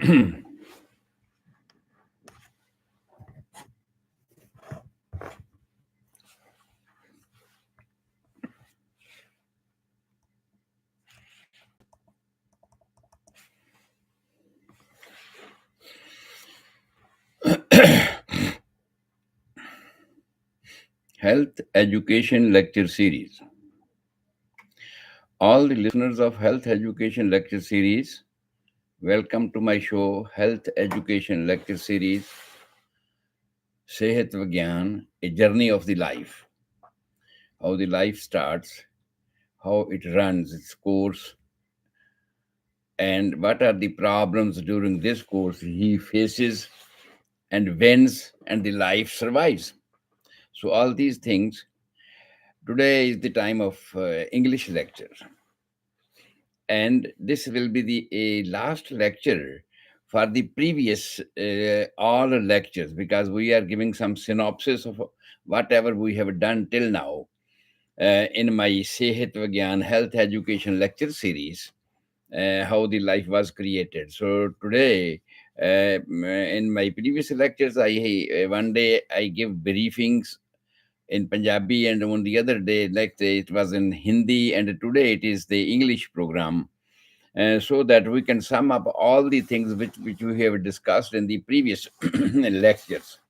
Health Education Lecture Series. All the listeners of Health Education Lecture Series, welcome to my show, Health Education Lecture Series, Sehat Vigyan, a journey of the life. How the life starts, how it runs its course, and what are the problems during this course he faces and wins, and the life survives. So, all these things. Today is the time of English lecture, and this will be the last lecture for the previous all lectures, because we are giving some synopsis of whatever we have done till now in my Sehat Vigyan Health Education Lecture Series, how the life was created. So today, in my previous lectures, I one day I give briefings in Punjabi, and on the other day, like it was in Hindi, and today it is the English program, so that we can sum up all the things which we have discussed in the previous lectures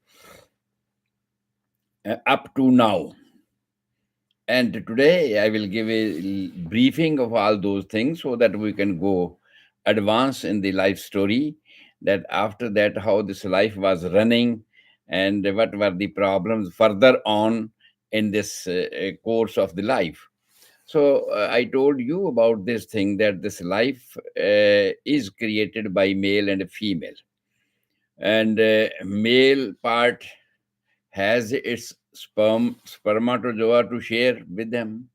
up to now. And today I will give a briefing of all those things so that we can go advance in the life story. That after that, how this life was running and what were the problems further on in this course of the life. So I told you about this thing that this life is created by male and female, and male part has its spermatozoa to share with them,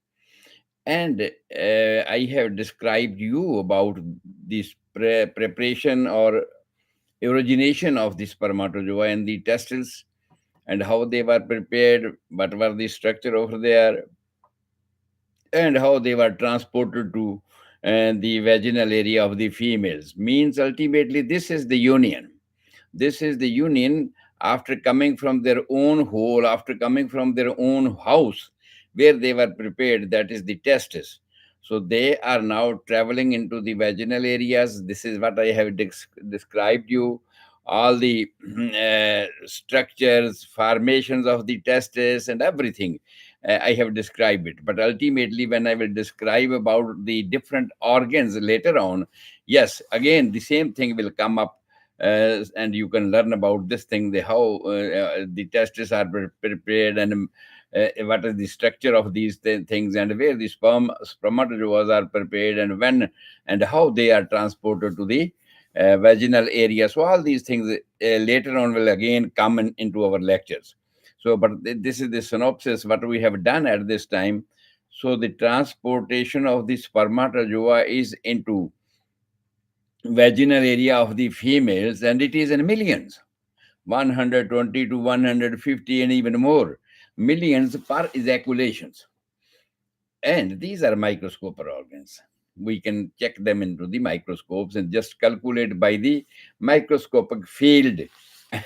and I have described you about this preparation or origination of the spermatozoa and the testicles, and how they were prepared, what were the structure over there, and how they were transported to the vaginal area of the females. Means ultimately, this is the union. This is the union after coming from their own hole, after coming from their own house where they were prepared, that is the testis. So they are now traveling into the vaginal areas. This is what I have described you. All the structures, formations of the testis, and everything. I have described it. But ultimately, when I will describe about the different organs later on, yes, again, the same thing will come up, and you can learn about this thing, the how the testes are prepared, and what is the structure of these things, and where the spermatozoas are prepared, and when and how they are transported to the vaginal area. So all these things later on will again come into our lectures. So, but this is the synopsis what we have done at this time. So the transportation of the spermatozoa is into vaginal area of the females, and it is in millions, 120 to 150 and even more millions per ejaculations. And these are microscopic organs. We can check them into the microscopes and just calculate by the microscopic field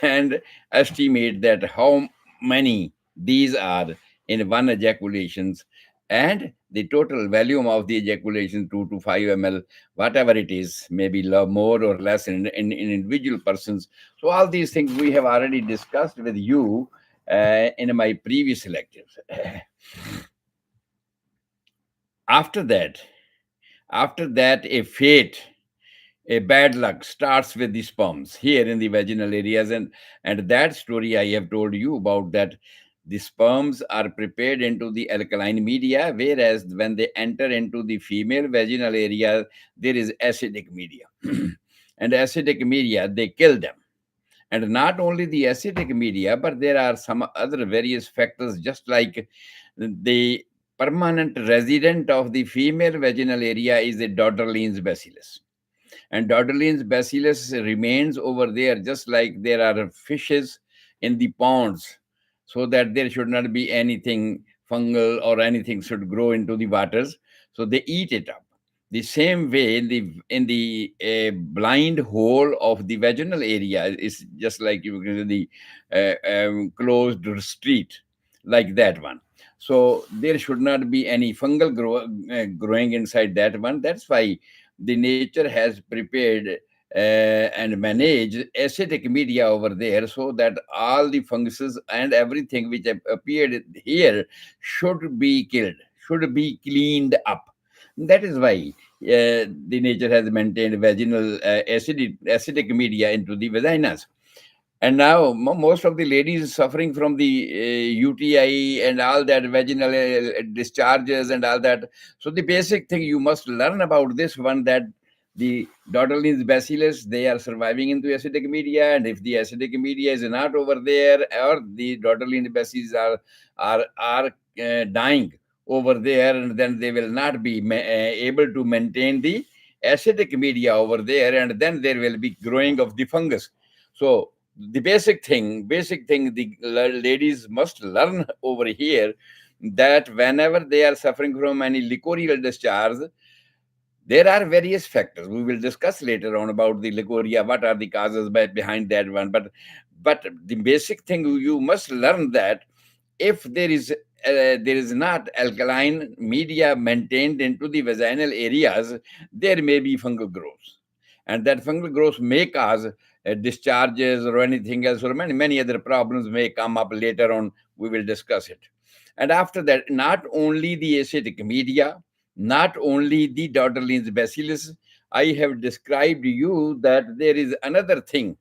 and estimate that how many these are in one ejaculations, and the total volume of the ejaculation 2 to 5 ml, whatever it is, maybe more or less in individual persons. So all these things we have already discussed with you in my previous lectures. after that after that, a fate, a bad luck starts with the sperms here in the vaginal areas, and that story I have told you about, that the sperms are prepared into the alkaline media, whereas when they enter into the female vaginal area, there is acidic media. And acidic media, they kill them. And not only the acidic media, but there are some other various factors, just like the permanent resident of the female vaginal area is the Dodderlines bacillus. And Dodderlines bacillus remains over there, just like there are fishes in the ponds, so that there should not be anything fungal or anything should grow into the waters. So they eat it up. The same way, in the blind hole of the vaginal area is just like you can the closed street, like that one. So there should not be any fungal growing inside that one. That's why the nature has prepared and managed acidic media over there, so that all the funguses and everything which have appeared here should be killed, should be cleaned up. That is why the nature has maintained vaginal acidic media into the vaginas. And now most of the ladies suffering from the UTI and all that, vaginal discharges and all that. So the basic thing you must learn about this one, that the Dodderlin's bacillus, they are surviving into acidic media, and if the acidic media is not over there, or the Dodderlin's bacillus are dying over there, and then they will not be able to maintain the acidic media over there, and then there will be growing of the fungus. So the basic thing the ladies must learn over here, that whenever they are suffering from any lichorial discharge, there are various factors. We will discuss later on about the licoria, what are the causes behind that one. But the basic thing you must learn, that if there is not alkaline media maintained into the vaginal areas, there may be fungal growth, and that fungal growth may cause discharges or anything else, or many other problems may come up later on. We will discuss it. And after that, not only the acidic media, not only the Dodderlin's bacillus, I have described you that there is another thing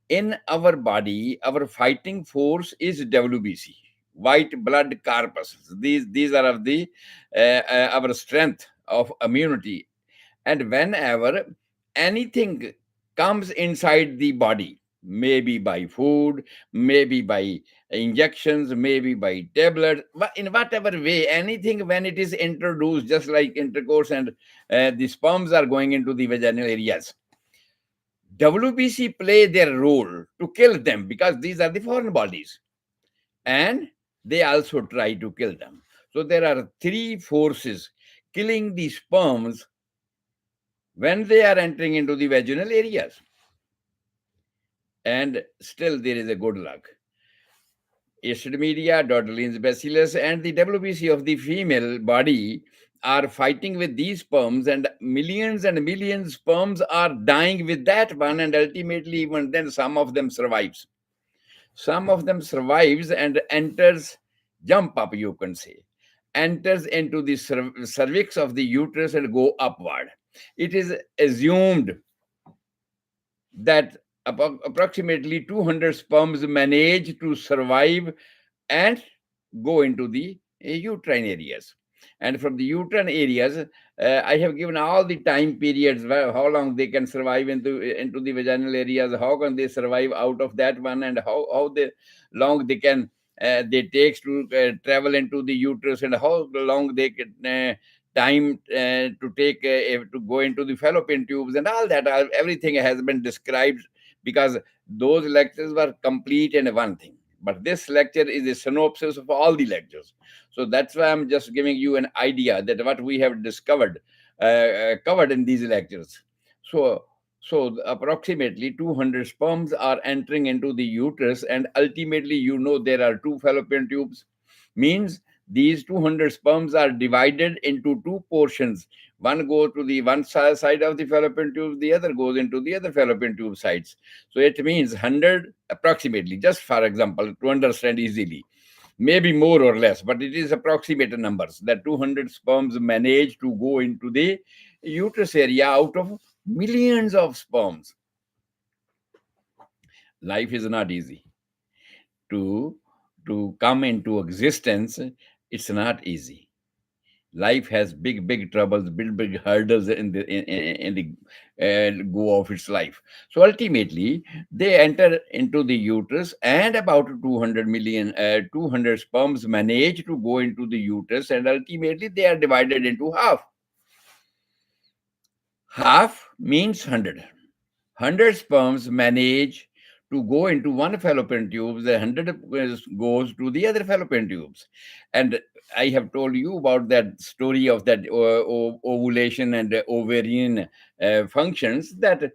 in our body. Our fighting force is WBC, white blood corpuscles. These are of the our strength of immunity. And whenever anything comes inside the body, maybe by food, maybe by injections, maybe by tablets, in whatever way, anything, when it is introduced, just like intercourse, and the sperms are going into the vaginal areas, WBC play their role to kill them, because these are the foreign bodies, and they also try to kill them. So there are three forces killing the sperms when they are entering into the vaginal areas. And still there is a good luck. Acid media, Dodderlin's bacillus, and the WBC of the female body are fighting with these sperms, and millions sperms are dying with that one, and ultimately even then some of them survives. Some of them survives and enters, jump up, you can say, enters into the cervix of the uterus and go upward. It is assumed that approximately 200 sperms manage to survive and go into the uterine areas. And from the uterine areas, I have given all the time periods how long they can survive into the vaginal areas, how can they survive out of that one, and long they can they takes to travel into the uterus, and how long they can time to take to go into the fallopian tubes, and all that. Everything has been described, because those lectures were complete in one thing. But this lecture is a synopsis of all the lectures. So that's why I'm just giving you an idea that what we have discovered, covered in these lectures. So approximately 200 sperms are entering into the uterus, and ultimately, there are two fallopian tubes. Means these 200 sperms are divided into two portions. One goes to the one side of the fallopian tube, the other goes into the other fallopian tube sides. So it means 100 approximately, just for example, to understand easily, maybe more or less, but it is approximate numbers, that 200 sperms manage to go into the uterus area out of millions of sperms. Life is not easy. To come into existence, it's not easy. Life has big troubles, big hurdles in the go of its life. So ultimately, they enter into the uterus, and about 200 sperms manage to go into the uterus, and ultimately they are divided into half. Half means 100. 100 sperms manage to go into one fallopian tube, the 100 goes to the other fallopian tubes. And I have told you about that story of that ovulation and ovarian functions, that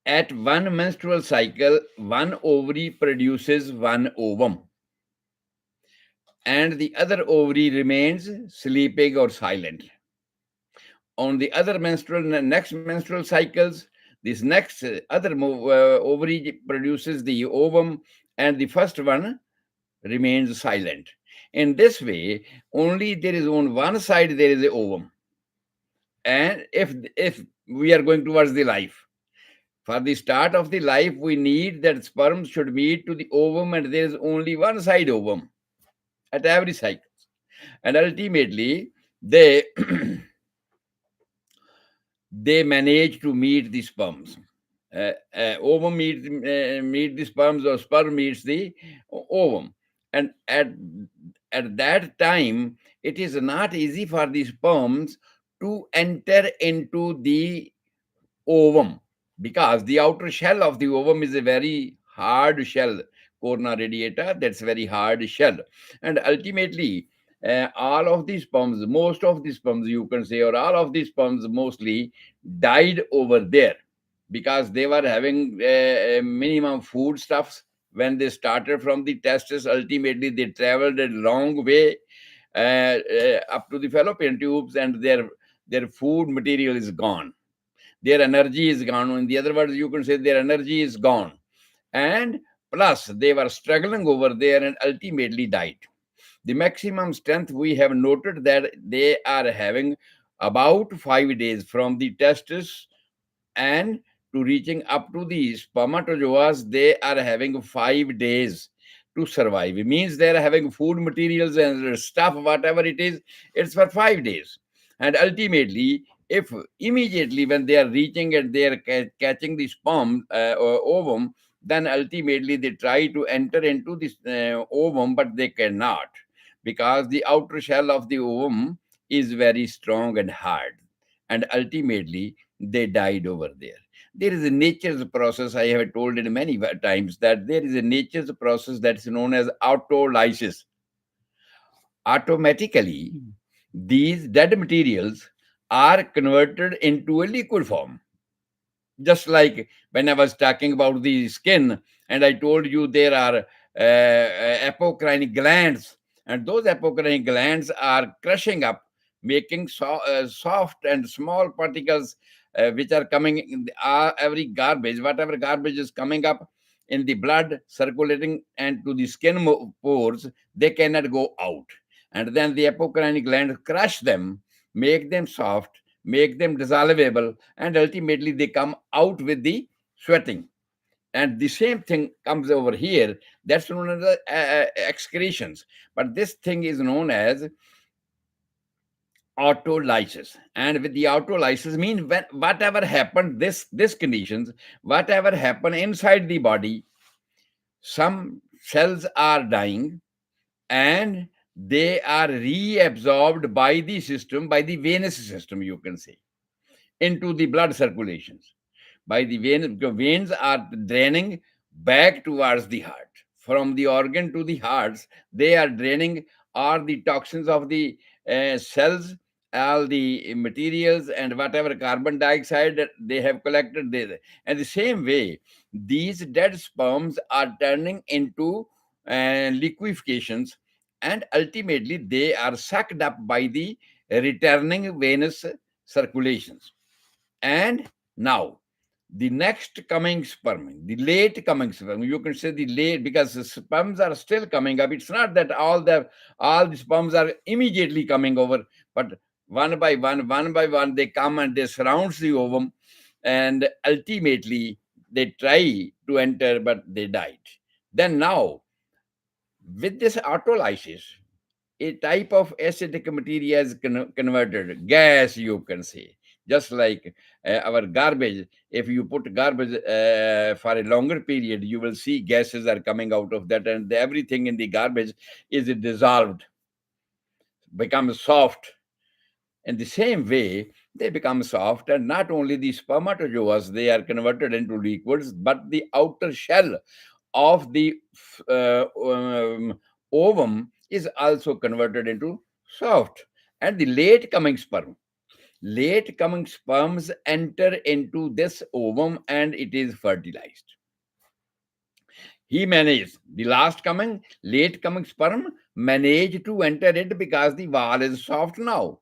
at one menstrual cycle, one ovary produces one ovum, and the other ovary remains sleeping or silent. On the other next menstrual cycles, this next ovary produces the ovum, and the first one remains silent. In this way, only there is on one side there is a ovum, and if we are going towards the life, for the start of the life, we need that sperm should meet to the ovum, and there is only one side ovum at every cycle. And ultimately, they they manage to meet the sperms. Ovum meet the sperms, or sperm meets the ovum. And at that time, it is not easy for the sperms to enter into the ovum, because the outer shell of the ovum is a very hard shell, corona radiata, that's very hard shell. And ultimately, all of these sperms, most of these sperms, you can say, or all of these sperms mostly died over there, because they were having minimum foodstuffs when they started from the testes. Ultimately, they traveled a long way up to the fallopian tubes, and their food material is gone, their energy is gone. In the other words, you can say their energy is gone. And plus, they were struggling over there and ultimately died. The maximum strength we have noted that they are having about 5 days from the testis and to reaching up to the spermatozoas. They are having 5 days to survive. It means they are having food materials and stuff, whatever it is, it's for 5 days. And ultimately, if immediately when they are reaching and they are catching the sperm or ovum, then ultimately they try to enter into this ovum, but they cannot, because the outer shell of the ovum is very strong and hard. And ultimately, they died over there. There is a nature's process. I have told it many times that there is a nature's process that's known as autolysis. Automatically, these dead materials are converted into a liquid form. Just like when I was talking about the skin, and I told you there are apocrine glands, and those apocrine glands are crushing up, making soft and small particles, which are coming in every garbage, whatever garbage is coming up in the blood circulating and to the skin pores, they cannot go out. And then the apocrine glands crush them, make them soft, make them dissolvable, and ultimately they come out with the sweating. And the same thing comes over here. That's known as excretions. But this thing is known as autolysis. And with the autolysis mean when whatever happened, this conditions, whatever happened inside the body, some cells are dying, and they are reabsorbed by the system, by the venous system, you can say, into the blood circulations. By the veins, because veins are draining back towards the heart. From the organ to the hearts, they are draining all the toxins of the cells, all the materials, and whatever carbon dioxide that they have collected there. And the same way, these dead sperms are turning into liquefations, and ultimately they are sucked up by the returning venous circulations. And now, the next coming sperm, the late coming sperm, you can say the late, because the sperms are still coming up. It's not that all the sperms are immediately coming over, but one by one, they come and they surround the ovum, and ultimately they try to enter, but they died. Then now, with this autolysis, a type of acidic material is converted gas, you can say, just like our garbage. If you put garbage for a longer period, you will see gases are coming out of that, and everything in the garbage is dissolved, becomes soft. In the same way, they become soft, and not only the spermatozoas, they are converted into liquids, but the outer shell of the ovum is also converted into soft. And the late coming sperms enter into this ovum and it is fertilized. He managed the late coming sperm managed to enter it because the wall is soft now,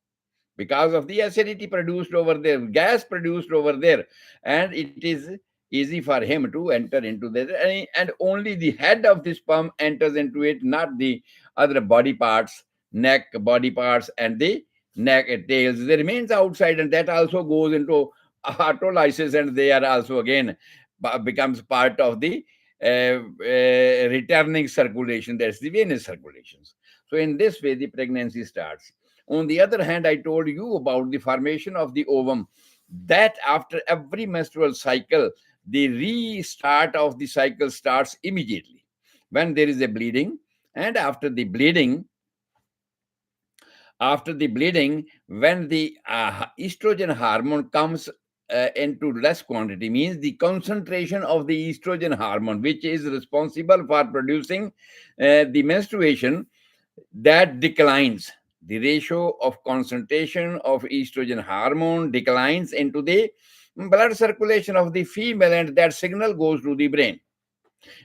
because of the acidity produced over there, gas produced over there, and it is easy for him to enter into that. And only the head of the sperm enters into it, not the other body parts, neck, body parts, and the neck tails. They remains outside, and that also goes into autolysis, and they are also again becomes part of the returning circulation. That's the venous circulations. So in this way, the pregnancy starts. On the other hand, I told you about the formation of the ovum, that after every menstrual cycle, the restart of the cycle starts immediately when there is a bleeding. And after the bleeding, when the estrogen hormone comes into less quantity, means the concentration of the estrogen hormone, which is responsible for producing the menstruation, that declines. The ratio of concentration of estrogen hormone declines into the blood circulation of the female, and that signal goes to the brain.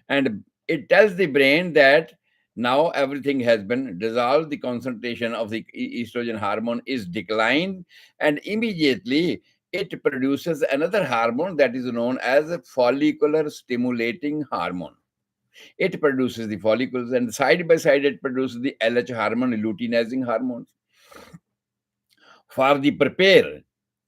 And it tells the brain that now everything has been dissolved, the concentration of the estrogen hormone is declined, and immediately it produces another hormone that is known as a follicular stimulating hormone. It produces the follicles, and side by side, it produces the LH hormone, luteinizing hormones, for the prepare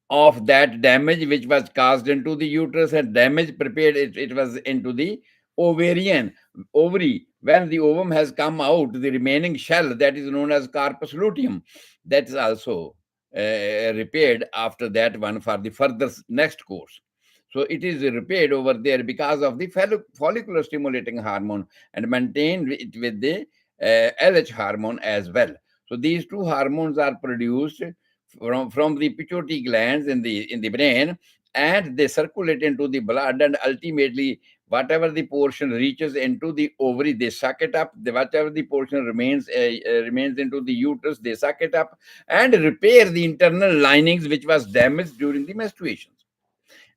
of that damage which was caused into the uterus, and damage prepared it was into the ovarian ovary. When the ovum has come out, the remaining shell, that is known as corpus luteum, that is also repaired after that one for the further next course. So it is repaired over there because of the follicular stimulating hormone, and maintained it with the LH hormone as well. So these two hormones are produced from the pituitary glands in the brain, and they circulate into the blood, and ultimately whatever the portion reaches into the ovary, they suck it up. Whatever the portion remains into the uterus, they suck it up and repair the internal linings which was damaged during the menstruations.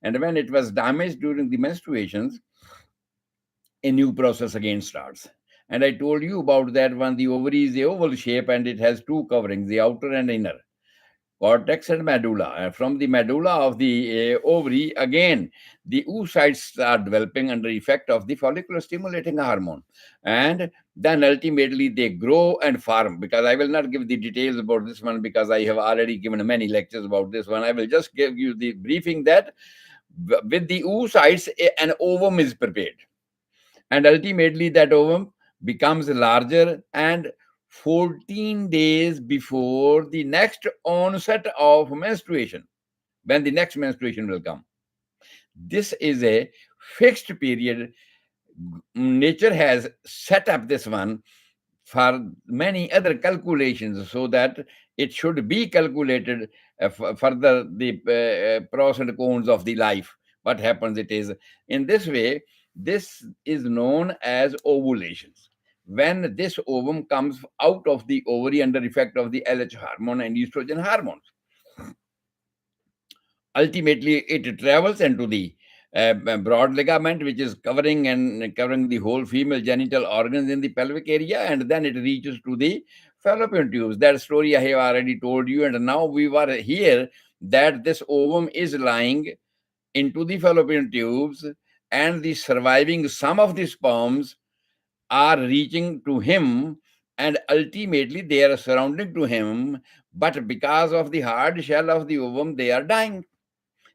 And when it was damaged during the menstruations, a new process again starts. And I told you about that one. The ovary is a oval shape and it has two coverings, the outer and inner, cortex and medulla. And from the medulla of the ovary, again, the oocytes start developing under effect of the follicular stimulating hormone. And then ultimately they grow and form. Because I will not give the details about this one, because I have already given many lectures about this one. I will just give you the briefing that with the oocytes, an ovum is prepared. And ultimately that ovum becomes larger, and 14 days before the next onset of menstruation, when the next menstruation will come, this is a fixed period. Nature has set up this one for many other calculations, so that it should be calculated further the pros and cons of the life. What happens, it is in this way. This is known as ovulations. When this ovum comes out of the ovary under effect of the LH hormone and estrogen hormones, ultimately it travels into the broad ligament, which is covering the whole female genital organs in the pelvic area, and then it reaches to the fallopian tubes. That story I have already told you, and now we were here that this ovum is lying into the fallopian tubes, and the surviving some of the sperms are reaching to him, and ultimately they are surrounding to him, but because of the hard shell of the ovum, they are dying.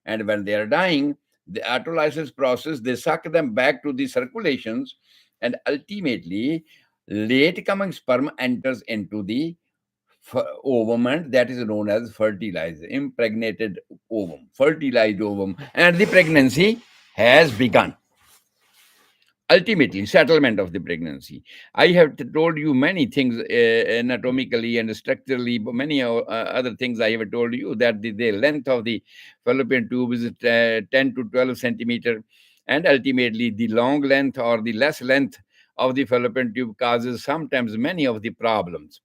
And when they are dying, the autolysis process, they suck them back to the circulations, and ultimately late coming sperm enters into the ovum, and that is known as fertilized, impregnated ovum, fertilized ovum, and the pregnancy has begun. ultimately settlement of the pregnancy. I have told you many things anatomically and structurally, but many other things I have told you that the length of the fallopian tube is 10 to 12 centimeter, and ultimately the long length or the less length of the fallopian tube causes sometimes many of the problems.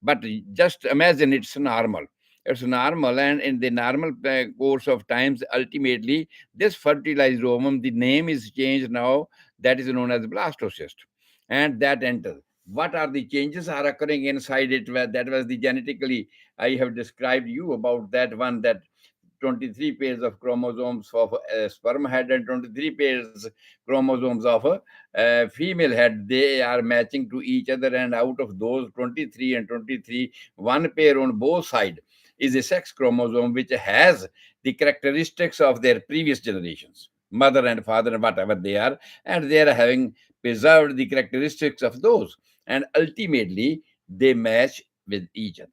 But just imagine it's normal. It's normal, and in the normal course of times, ultimately, this fertilized ovum, the name is changed now, that is known as blastocyst, and that enters. What are the changes are occurring inside it? That was the genetically I have described you about that one, that 23 pairs of chromosomes of a sperm head and 23 pairs chromosomes of a female head, they are matching to each other, and out of those 23 and 23, one pair on both sides is a sex chromosome which has the characteristics of their previous generations, mother and father and whatever they are, and they are having preserved the characteristics of those, and ultimately they match with each other.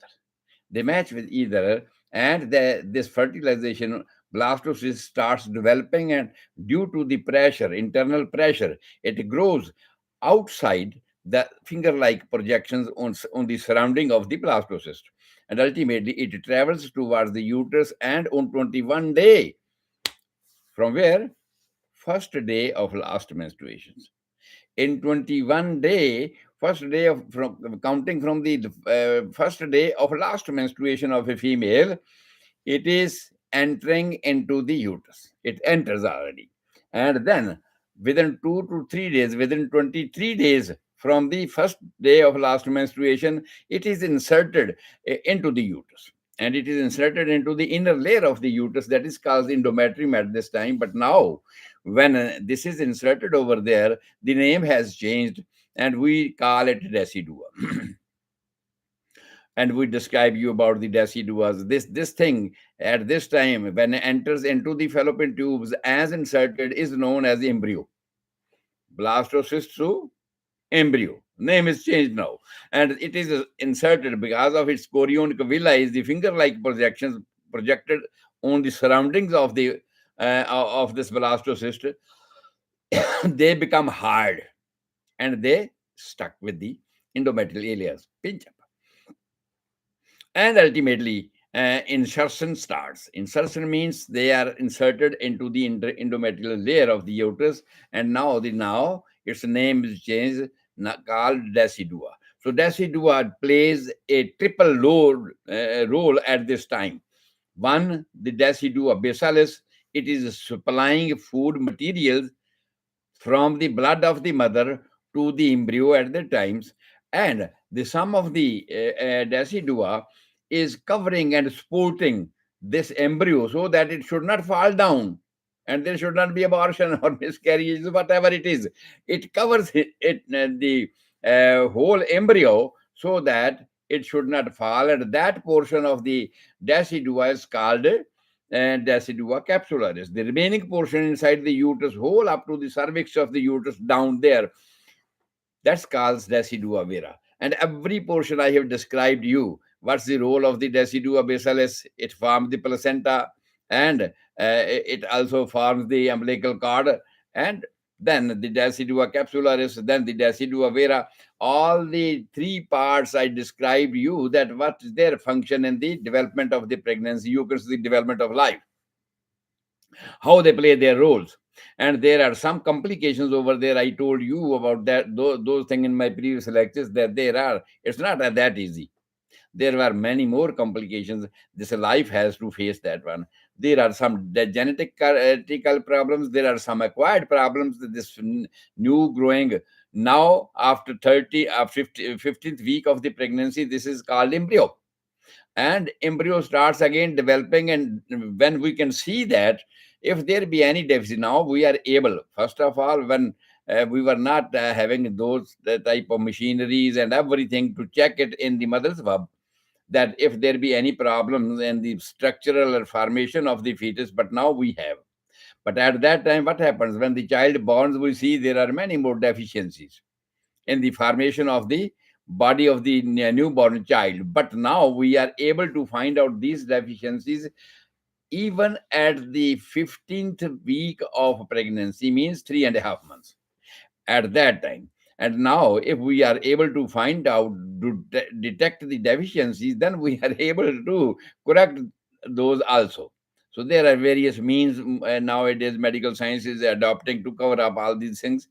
They match with either, and this fertilization blastocyst starts developing, and due to the pressure, internal pressure, it grows outside the finger-like projections on the surrounding of the blastocyst, and ultimately it travels towards the uterus, and on 21 day from where first day of last menstruations, in 21 day, first day of from counting from the first day of last menstruation of a female, it is entering into the uterus. It enters already, and then within 2 to 3 days, within 23 days from the first day of last menstruation, it is inserted into the uterus, and it is inserted into the inner layer of the uterus, that is called endometrium at this time. But now when this is inserted over there, the name has changed, and we call it decidua. And we describe you about the deciduas. This thing at this time when it enters into the fallopian tubes as inserted is known as embryo. Blastocyst to embryo. Name is changed now, and it is inserted because of its chorionic villi, is the finger-like projections projected on the surroundings of this blastocyst. They become hard, and they stuck with the endometrial areas. Pinch up. And ultimately, insertion starts. Insertion means they are inserted into the endometrial layer of the uterus, and now its name is changed, called decidua. So decidua plays a triple role at this time. One, the decidua basalis, it is supplying food materials from the blood of the mother to the embryo at the times, and the sum of the decidua is covering and supporting this embryo so that it should not fall down, and there should not be abortion or miscarriages, whatever it is. It covers the whole embryo so that it should not fall, and that portion of the decidua is called decidua capsularis. The remaining portion inside the uterus, whole up to the cervix of the uterus down there, that's called decidua vera. And every portion I have described you, what's the role of the decidua basalis? It forms the placenta, and it also forms the umbilical cord, and then the decidua capsularis, then the decidua vera. All the three parts I described you, that what is their function in the development of the pregnancy, you can see the development of life, how they play their roles. And there are some complications over there. I told you about that, those things in my previous lectures, that there are. It's not that easy. There were many more complications. This life has to face that one. There are some genetical problems. There are some acquired problems. This new growing now after 30 15th week of the pregnancy, this is called embryo, and embryo starts again developing. And when we can see that if there be any deficit, now we are able, first of all, when we were not having those type of machineries and everything to check it in the mother's womb, that if there be any problems in the structural or formation of the fetus, but now we have. But at that time, what happens when the child borns, we see there are many more deficiencies in the formation of the body of the newborn child. But now we are able to find out these deficiencies even at the 15th week of pregnancy, means 3.5 months. at that time. And now, if we are able to find out, to detect the deficiencies, then we are able to correct those also. So there are various means nowadays medical science is adopting to cover up all these things.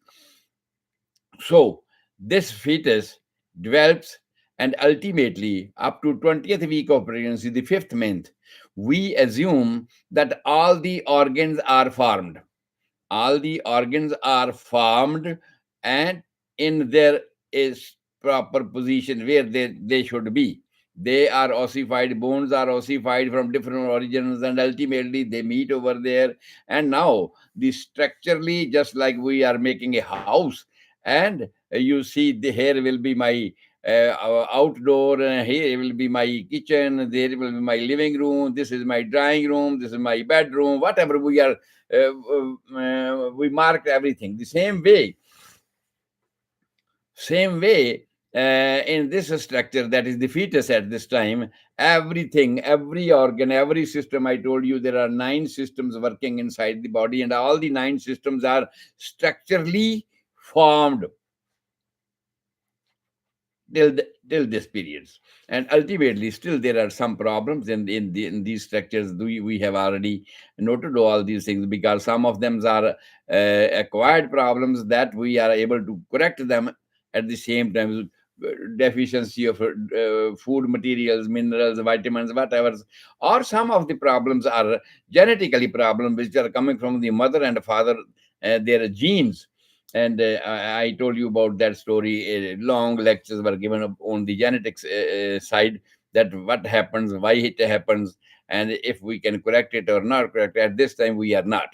So this fetus develops, and ultimately, up to 20th week of pregnancy, the fifth month, we assume that all the organs are formed. All the organs are formed and in their is proper position where they should be. They are ossified, bones are ossified from different origins, and ultimately they meet over there. And now, the structurally, just like we are making a house, and you see the here will be my outdoor, here will be my kitchen, there will be my living room, this is my drawing room, this is my bedroom, whatever we are we marked everything the same way in this structure, that is the fetus at this time. Everything, every organ, every system, I told you there are 9 systems working inside the body, and all the 9 systems are structurally formed till this periods. And ultimately still there are some problems in these structures. We have already noted all these things, because some of them are acquired problems that we are able to correct them at the same time. Deficiency of food materials, minerals, vitamins, whatever. Or some of the problems are genetically problems which are coming from the mother and father, their genes. And I told you about that story. Long lectures were given on the genetics side, that what happens, why it happens, and if we can correct it or not correct it. At this time we are not.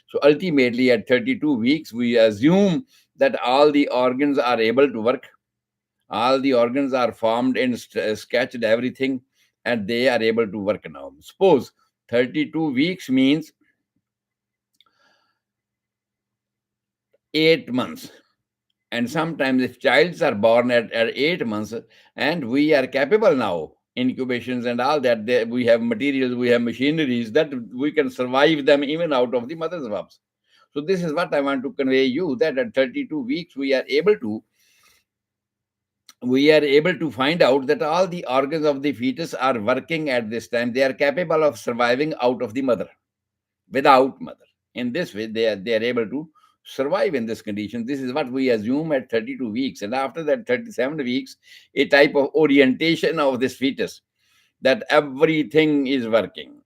So ultimately at 32 weeks we assume that all the organs are able to work, all the organs are formed and sketched everything, and they are able to work. Now suppose 32 weeks means 8 months. And sometimes if childs are born at 8 months, and we are capable now, incubations and all that, we have materials, we have machineries that we can survive them even out of the mother's womb. So this is what I want to convey you, that at 32 weeks we are able to find out that all the organs of the fetus are working at this time. They are capable of surviving out of the mother, without mother. In this way, they are able to survive in this condition. This is what we assume at 32 weeks. And after that 37 weeks, a type of orientation of this fetus, that everything is working.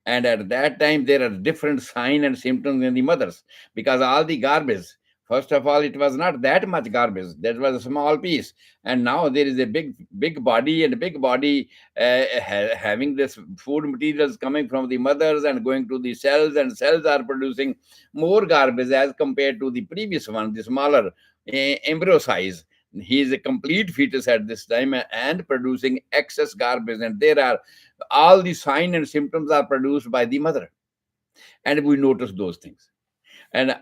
And at that time there are different signs and symptoms in the mothers, because all the garbage, first of all, it was not that much garbage, that was a small piece. And now there is a big body, and big body having this food materials coming from the mothers and going to the cells, and cells are producing more garbage as compared to the previous one, the smaller embryo size. He is a complete fetus at this time and producing excess garbage, and there are all the signs and symptoms are produced by the mother, and we notice those things. And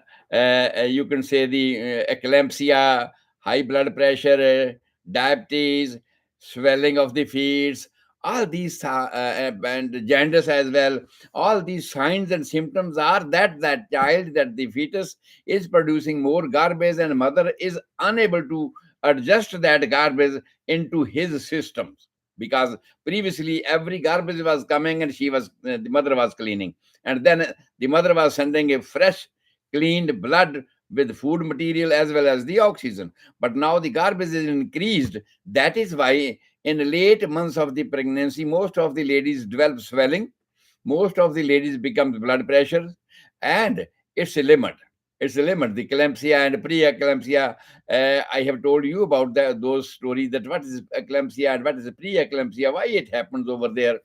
you can say the eclampsia, high blood pressure, diabetes, swelling of the feet, all these and jaundice as well. All these signs and symptoms are that child, that the fetus is producing more garbage, and mother is unable to adjust that garbage into his systems, because previously every garbage was coming and the mother was cleaning, and then the mother was sending a fresh cleaned blood with food material as well as the oxygen. But now the garbage is increased. That is why in the late months of the pregnancy, most of the ladies develop swelling, most of the ladies becomes blood pressure, and it's a limit. It's a limit. The eclampsia and pre-eclampsia. I have told you about those stories, that what is eclampsia and what is pre-eclampsia, why it happens over there.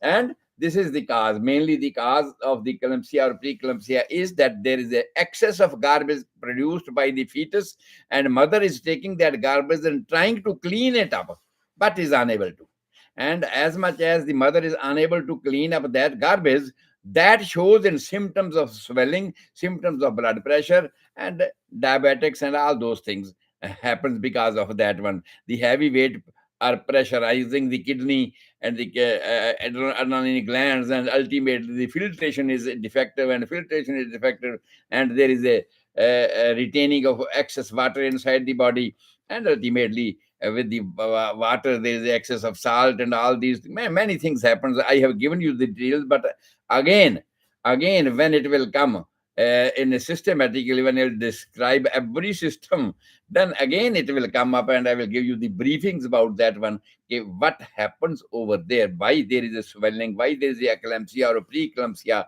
And this is the cause. Mainly the cause of the eclampsia or preeclampsia is that there is an excess of garbage produced by the fetus, and mother is taking that garbage and trying to clean it up, but is unable to. And as much as the mother is unable to clean up that garbage, that shows in symptoms of swelling, symptoms of blood pressure, and diabetics, and all those things happens because of that one. The heavy weight are pressurizing the kidney and the adrenaline glands, and ultimately the filtration is defective, and filtration is defective, and there is a retaining of excess water inside the body, and ultimately with the water there is excess of salt, and all these many things happens. I have given you the details, but again, when it will come in a systematically, when it will describe every system, then again it will come up, and I will give you the briefings about that one. Okay, what happens over there, why there is a swelling, why there is a eclampsia or a preeclampsia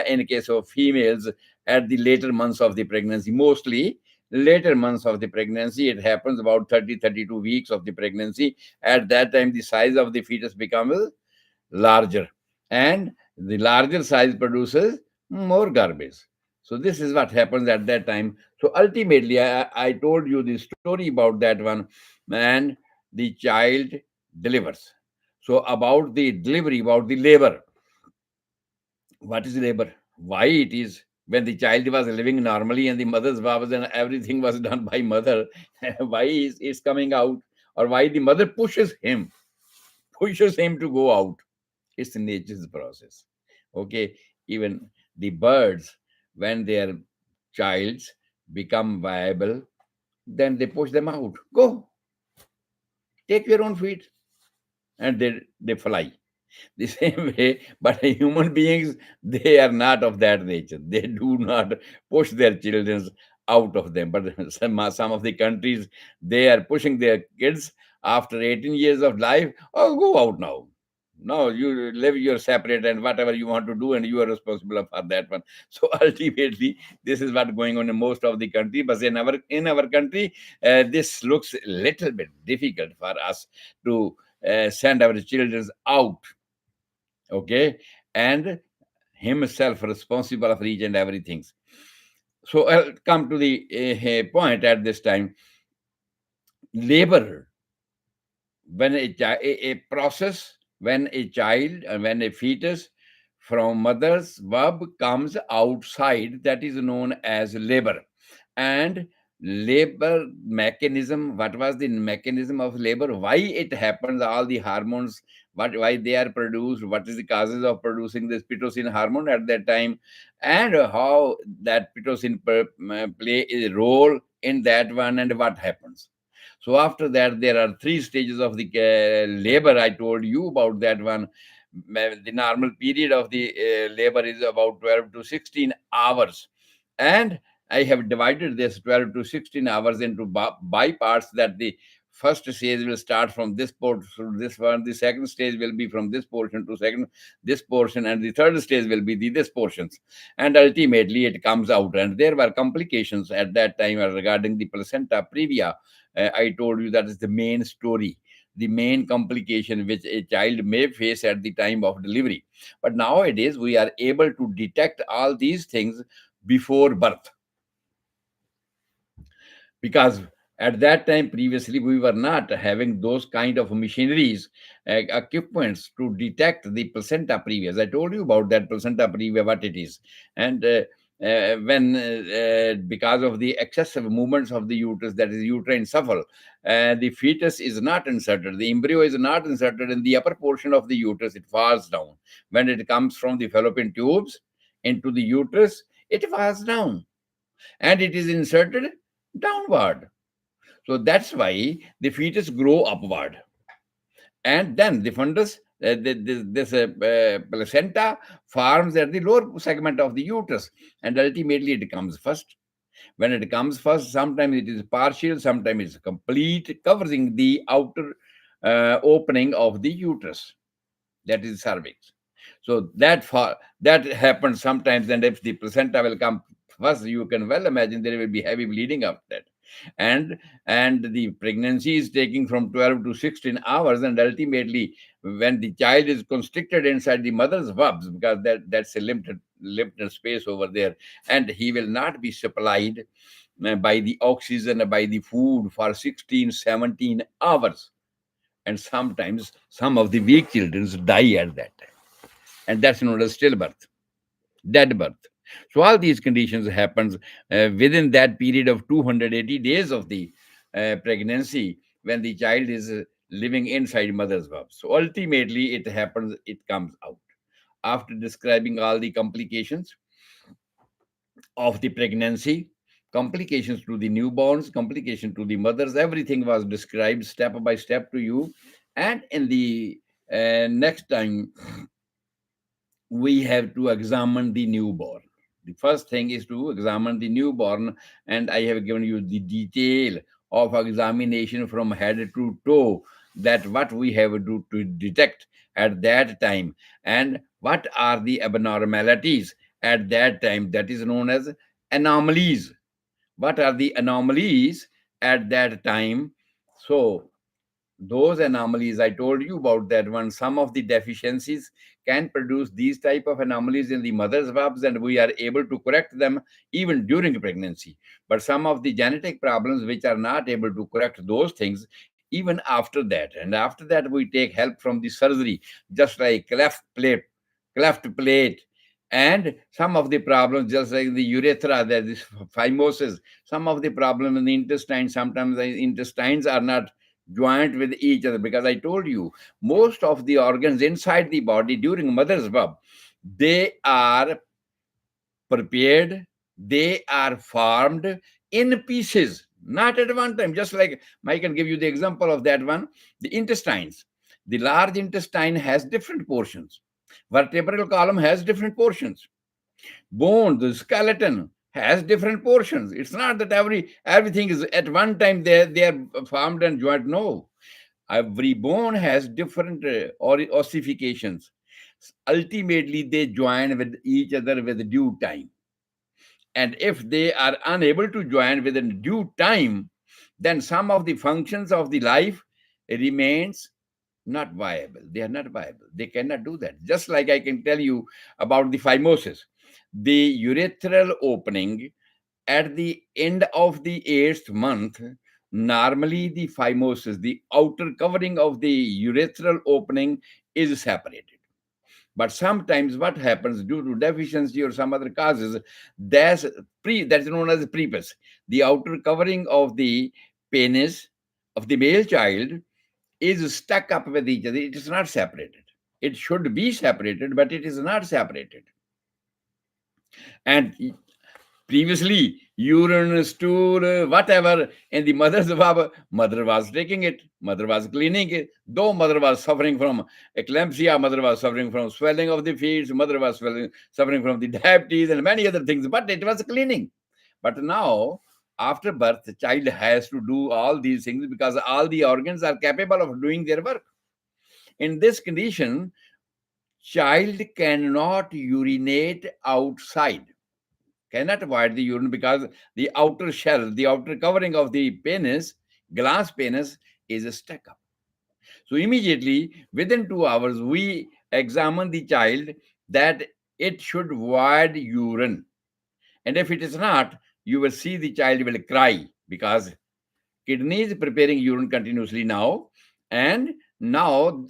in case of females at the later months of the pregnancy. Mostly later months of the pregnancy, it happens about 30-32 weeks of the pregnancy. At that time the size of the fetus becomes larger, and the larger size produces more garbage. So this is what happens at that time. So ultimately, I told you the story about that one, and the child delivers. So about the delivery, about the labor, what is labor, why it is, when the child was living normally and the mother's was and everything was done by mother, why is it's coming out, or why the mother pushes him to go out. It's nature's process. Okay, even the birds, when their childs become viable, then they push them out. Go, take your own feet, and they fly. The same way, but human beings, they are not of that nature. They do not push their children out of them. But some of the countries, they are pushing their kids after 18 years of life. Oh, go out now. No, you live, you're separate, and whatever you want to do, and you are responsible for that one. So ultimately, this is what's going on in most of the country. But in our country, this looks a little bit difficult for us to send our children out. Okay, and himself responsible for each and everything. So I'll come to the point at this time. Labor, when a process, when a child and when a fetus from mother's womb comes outside, that is known as labor. And labor mechanism, what was the mechanism of labor, why it happens, all the hormones, why they are produced, what is the causes of producing this pitocin hormone at that time, and how that pitocin play a role in that one, and what happens. So after that, there are three stages of the labor. I told you about that one. The normal period of the labor is about 12 to 16 hours. And I have divided this 12 to 16 hours into by parts, that the first stage will start from this port to this one, the second stage will be from this portion to second this portion, and the third stage will be this portions. And ultimately it comes out. And there were complications at that time regarding the placenta previa. I told you that is the main story, the main complication which a child may face at the time of delivery. But nowadays, we are able to detect all these things before birth, because at that time previously we were not having those kind of machineries, equipments to detect the placenta previa. I told you about that placenta previa, what it is. And when because of the excessive movements of the uterus, that is uterine shuffle, the fetus is not inserted, the embryo is not inserted in the upper portion of the uterus, it falls down. When it comes from the fallopian tubes into the uterus, it falls down, and it is inserted downward. So that's why the fetus grow upward, and then the fundus, this placenta forms at the lower segment of the uterus, and ultimately it comes first. When it comes first, sometimes it is partial, sometimes it's complete, covering the outer opening of the uterus, that is cervix. So that happens sometimes, and if the placenta will come first, you can well imagine there will be heavy bleeding after that. and and the pregnancy is taking from 12 to 16 hours, and ultimately when the child is constricted inside the mother's womb, because that's a limited space over there, and he will not be supplied by the oxygen, by the food for 16, 17 hours. And sometimes some of the weak children die at that time, and that's known as stillbirth, dead birth. So all these conditions happens within that period of 280 days of the pregnancy, when the child is living inside mother's womb. So ultimately it happens, it comes out. After describing all the complications of the pregnancy, complications to the newborns, complication to the mothers, everything was described step by step to you. And in the next time, we have to examine the newborn. The first thing is to examine the newborn, and I have given you the detail of examination from head to toe, that what we have to detect at that time, and what are the abnormalities at that time, that is known as anomalies. What are the anomalies at that time? So those anomalies I told you about, that one, some of the deficiencies can produce these type of anomalies in the mother's verbs, and we are able to correct them even during pregnancy. But some of the genetic problems which are not able to correct those things even after that, and after that we take help from the surgery, just like cleft plate, and some of the problems just like the urethra, that is phimosis, some of the problem in the intestine, sometimes the intestines are not joint with each other, because I told you most of the organs inside the body during mother's birth, they are prepared, they are formed in pieces, not at one time. Just like I can give you the example of that one, the intestines. The large intestine has different portions. Vertebral column has different portions. Bone, the skeleton has different portions. It's not that everything is at one time they are formed and joined. No, every bone has different ossifications. Ultimately, they join with each other with due time. And if they are unable to join within due time, then some of the functions of the life remains not viable. They are not viable. They cannot do that. Just like I can tell you about the phimosis. The urethral opening at the end of the 8th month, normally the phimosis, the outer covering of the urethral opening, is separated. But sometimes what happens due to deficiency or some other causes, that's known as prepuce. The outer covering of the penis of the male child is stuck up with each other. It is not separated. It should be separated, but it is not separated. And previously, urine, stool, whatever, in the mother's baba, mother was taking it, mother was cleaning it. Though mother was suffering from eclampsia, mother was suffering from swelling of the feet, mother was suffering from the diabetes and many other things, but it was cleaning. But now, after birth, the child has to do all these things because all the organs are capable of doing their work. In this condition, child cannot urinate outside, cannot avoid the urine, because the outer shell, the outer covering of the penis, glass penis, is stuck up. So immediately, within 2 hours, we examine the child that it should avoid urine. And if it is not, you will see the child will cry, because kidney is preparing urine continuously now. And now,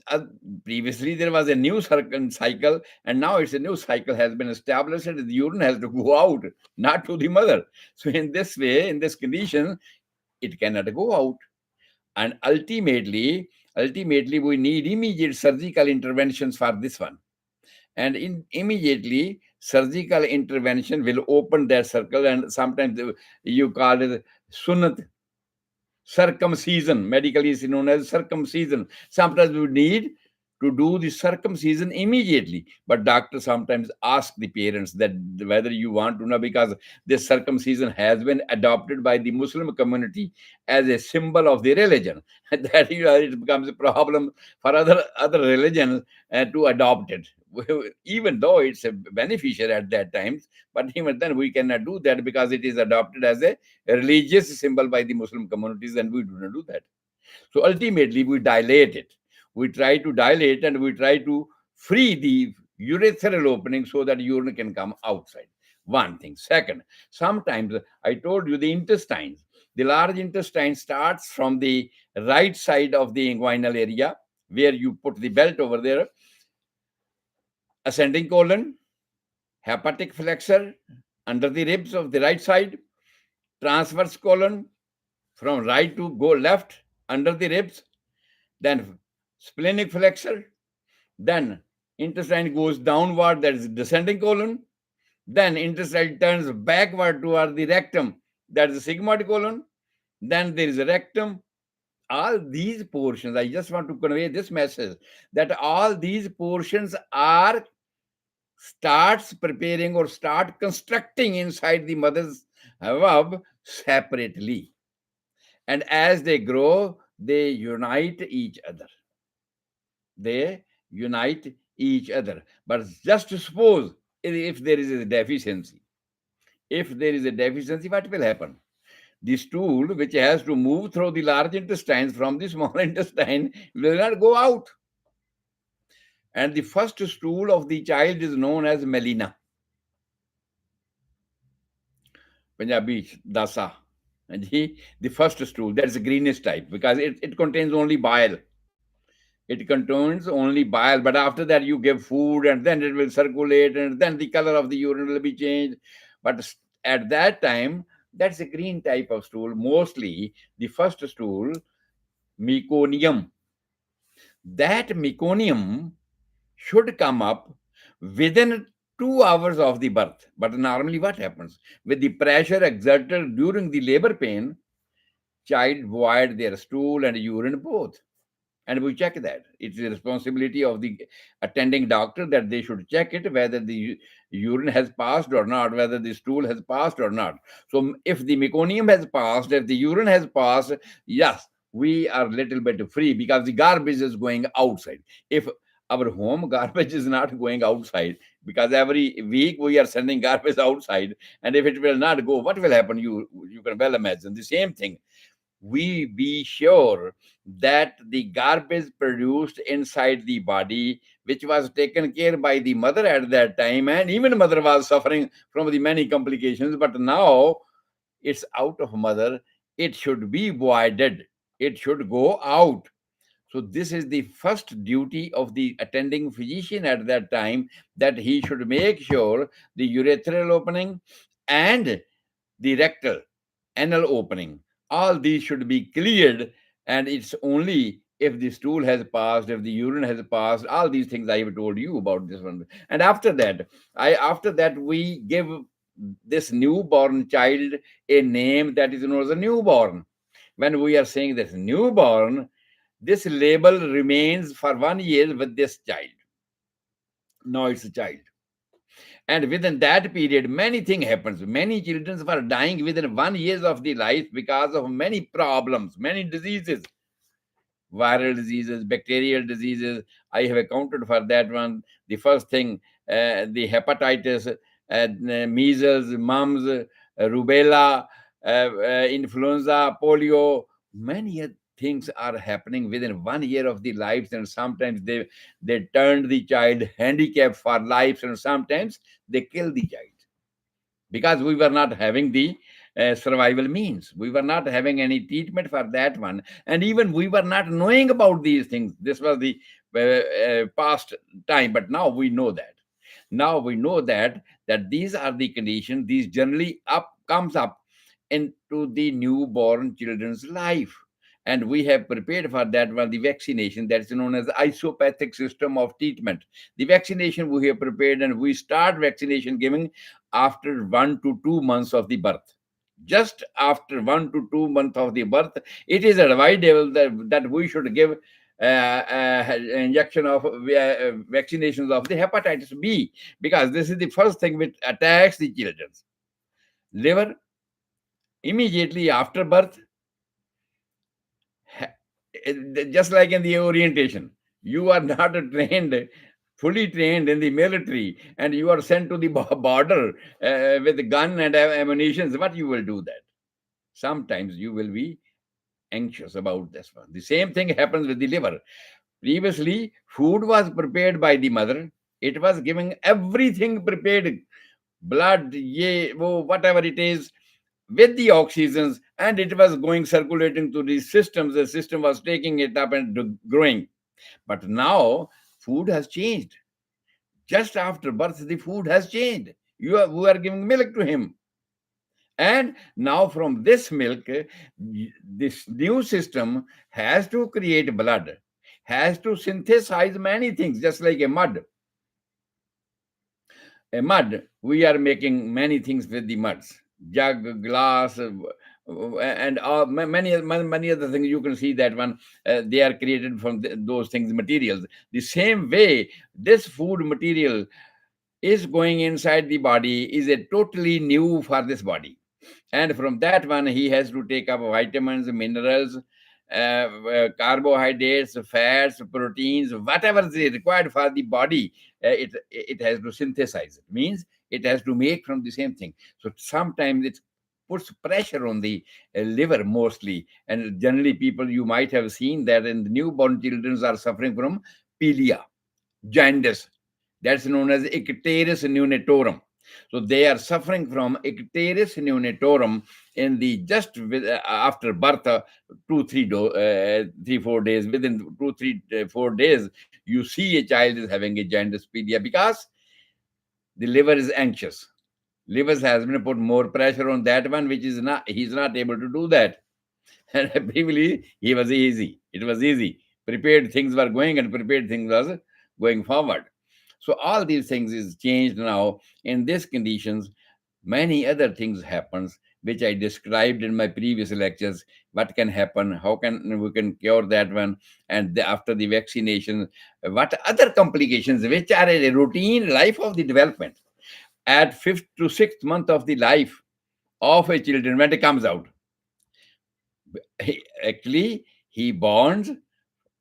previously there was a new cycle, and now it's a new cycle has been established, and the urine has to go out, not to the mother. So in this way, in this condition, it cannot go out. And ultimately we need immediate surgical interventions for this one. And immediately surgical intervention will open that circle, and sometimes you call it sunat, circumcision. Medically is known as circumcision. Sometimes we need to do the circumcision immediately, but doctor sometimes ask the parents that whether you want to know, because this circumcision has been adopted by the Muslim community as a symbol of the religion. That it becomes a problem for other religions to adopt it, even though it's a beneficial at that time. But even then we cannot do that because it is adopted as a religious symbol by the Muslim communities, and we do not do that. So ultimately, we dilate it. We try to dilate, and we try to free the urethral opening so that urine can come outside. One thing. Second, sometimes I told you the intestines. The large intestine starts from the right side of the inguinal area, where you put the belt over there, ascending colon, hepatic flexor under the ribs of the right side, transverse colon from right to go left under the ribs, then splenic flexor, then intestine goes downward, that is descending colon, then intestine turns backward toward the rectum, That is the sigmoid colon. Then there is a rectum. All these portions, I just want to convey this message, that all these portions are starts preparing or start constructing inside the mother's womb separately. And as they grow, they unite each other. They unite each other. But just suppose if there is a deficiency, what will happen? The stool, which has to move through the large intestines from the small intestine, will not go out. And the first stool of the child is known as melina. Punjabi dasa. And the first stool, that's the greenish type, because it contains only bile. It contains only bile, but after that you give food and then it will circulate and then the color of the urine will be changed. But at that time, that's a green type of stool. Mostly the first stool, meconium. That meconium should come up within 2 hours of the birth. But normally what happens? With the pressure exerted during the labor pain, child void their stool and urine both. And we check that. It's the responsibility of the attending doctor that they should check it, whether the urine has passed or not, whether the stool has passed or not. So if the meconium has passed, if the urine has passed, yes, we are a little bit free because the garbage is going outside. If our home garbage is not going outside, because every week we are sending garbage outside, and if it will not go, what will happen? You can well imagine the same thing. We be sure that the garbage produced inside the body, which was taken care by the mother at that time, and even mother was suffering from the many complications, but now it's out of mother, it should be voided, it should go out. So this is the first duty of the attending physician at that time, that he should make sure the urethral opening and the rectal anal opening, all these should be cleared. And it's only if the stool has passed, if the urine has passed, all these things I have told you about this one. And after that we give this newborn child a name that is known as a newborn. When we are saying this newborn, this label remains for 1 year with this child. Now it's a child. And within that period, many things happens. Many children were dying within 1 year of the life because of many problems, many diseases, viral diseases, bacterial diseases. I have accounted for that one. The first thing, the hepatitis, measles, mumps, rubella, influenza, polio. Many things are happening within 1 year of the lives, and sometimes they turn the child handicapped for lives, and sometimes they kill the child because we were not having the survival means. We were not having any treatment for that one. And even we were not knowing about these things. This was the past time, but now we know that. Now we know that these are the conditions. These generally comes up into the newborn children's life. And we have prepared for that one the vaccination that is known as isopathic system of treatment. The vaccination we have prepared, and we start vaccination giving after 1 to 2 months of the birth. Just after 1 to 2 months of the birth, it is advisable that we should give injection of vaccinations of the hepatitis B, because this is the first thing which attacks the children's liver immediately after birth. Just like in the orientation, you are not fully trained in the military, and you are sent to the border with a gun and ammunition. What you will do that? Sometimes you will be anxious about this one. The same thing happens with the liver. Previously, food was prepared by the mother. It was giving everything prepared, blood, whatever it is, with the oxygens, and it was going circulating to the systems. The system was taking it up and growing. But now food has changed. Just after birth, the food has changed. We are giving milk to him. And now from this milk, this new system has to create blood, has to synthesize many things, just like a mud. We are making many things with the muds. jug, glass, and many other things. You can see that one, they are created from those things, materials. The same way, this food material is going inside the body is a totally new for this body, and from that one he has to take up vitamins, minerals, carbohydrates, fats, proteins, whatever is required for the body. It has to synthesize. It means it has to make from the same thing. So sometimes it puts pressure on the liver mostly, and generally people, you might have seen that in the newborn children are suffering from pilia, jaundice. That's known as icterus neonatorum. So they are suffering from icterus neonatorum in the just after birth, 3 4 days. Within 2 3 4 days, you see a child is having a jaundice pedia because the liver is anxious. Liver has been put more pressure on that one, which is not, he's not able to do that. And previously he was easy. It was easy. Prepared things were going, and prepared things was going forward. So all these things is changed now. In these conditions, many other things happens, which I described in my previous lectures. What can happen? How can we can cure that one? And after the vaccination, what other complications, which are a routine life of the development at fifth to sixth month of the life of a children when it comes out. Actually, he bonds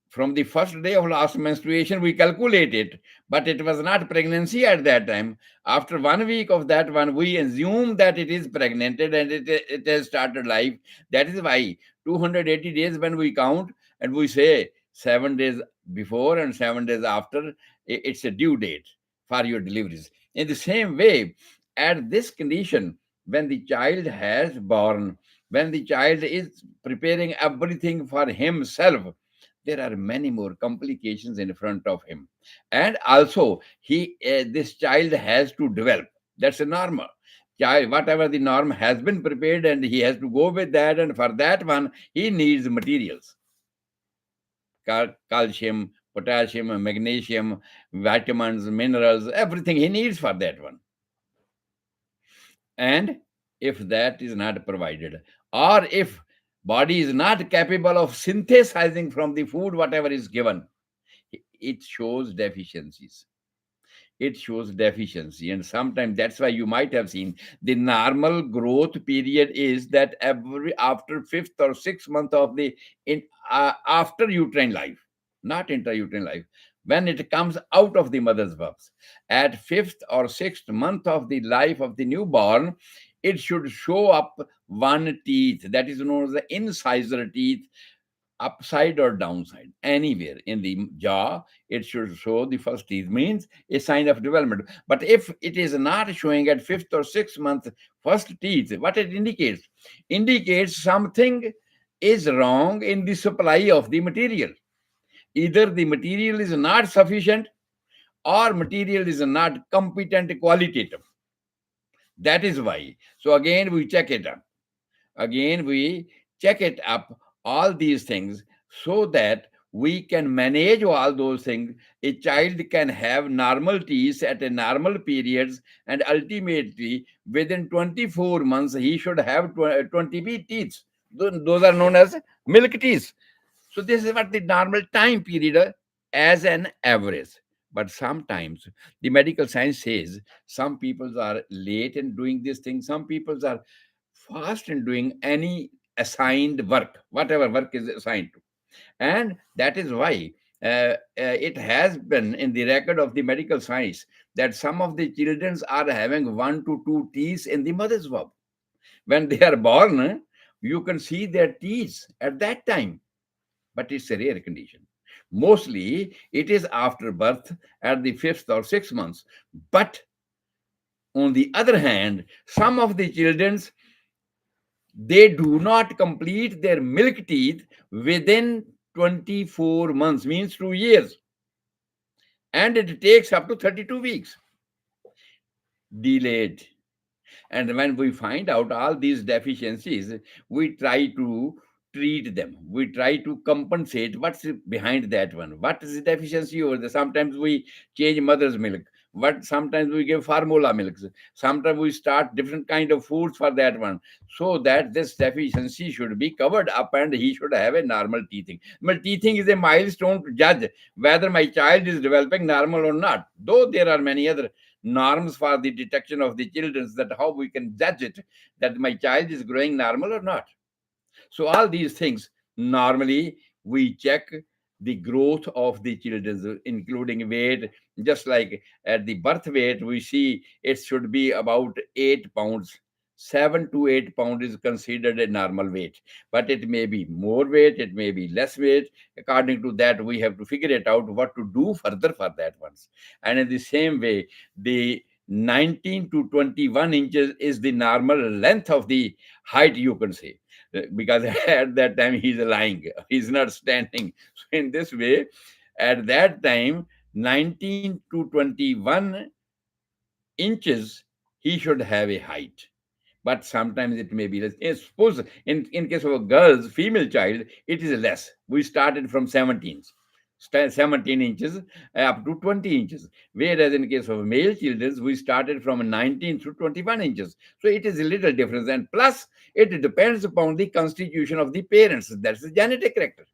from the first day of last menstruation. We calculate it, but it was not pregnancy at that time. After 1 week of that one, we assume that it is pregnanted, and it has started life. That is why 280 days when we count, and we say 7 days before and 7 days after, it's a due date for your deliveries. In the same way, at this condition, when the child has born, when the child is preparing everything for himself, there are many more complications in front of him. And also, this child has to develop. That's a normal child. Whatever the norm has been prepared, and he has to go with that, and for that one he needs materials: calcium, potassium, magnesium, vitamins, minerals, everything he needs for that one. And if that is not provided, or if body is not capable of synthesizing from the food whatever is given, it shows deficiencies. It shows deficiency. And sometimes that's why you might have seen the normal growth period is that every after fifth or sixth month of the in after uterine life, not intrauterine life, when it comes out of the mother's womb, at fifth or sixth month of the life of the newborn, it should show up one teeth, that is known as the incisor teeth, upside or downside, anywhere in the jaw. It should show the first teeth, means a sign of development. But if it is not showing at fifth or sixth month first teeth, what it indicates something is wrong in the supply of the material. Either the material is not sufficient, or material is not competent qualitative. That is why. So again we check it up. Again we check it up, all these things, so that we can manage all those things. A child can have normal teeth at a normal periods, and ultimately within 24 months he should have 20 teeth. Those are known as milk teeth. So this is what the normal time period, as an average. But sometimes the medical science says some people are late in doing this thing, some people are fast in doing any assigned work, whatever work is assigned to. And that is why it has been in the record of the medical science that some of the children are having 1 to 2 teeth in the mother's womb. When they are born, you can see their teeth at that time, but it's a rare condition. Mostly it is after birth at the fifth or sixth months. But on the other hand, some of the children's, they do not complete their milk teeth within 24 months, means 2 years. And it takes up to 32 weeks. Delayed. And when we find out all these deficiencies, we try to treat them. We try to compensate what's behind that one. What is the deficiency over there? Sometimes we change mother's milk. What sometimes we give formula milks. Sometimes we start different kind of foods for that one, so that this deficiency should be covered up and he should have a normal teething. But teething is a milestone to judge whether my child is developing normal or not. Though there are many other norms for the detection of the children, that how we can judge it that my child is growing normal or not. So all these things, normally we check the growth of the children, including weight. Just like at the birth weight, we see it should be about 8 pounds. 7 to 8 pounds is considered a normal weight, but it may be more weight, it may be less weight. According to that, we have to figure it out what to do further for that ones. And in the same way, the 19 to 21 inches is the normal length of the height, you can say, because at that time he's lying, he's not standing. So in this way, at that time, 19 to 21 inches he should have a height. But sometimes it may be less. Suppose in case of a girl's female child, it is less. We started from 17 inches up to 20 inches. Whereas in case of male children, we started from 19 to 21 inches. So it is a little difference. And plus, it depends upon the constitution of the parents. That's the genetic character.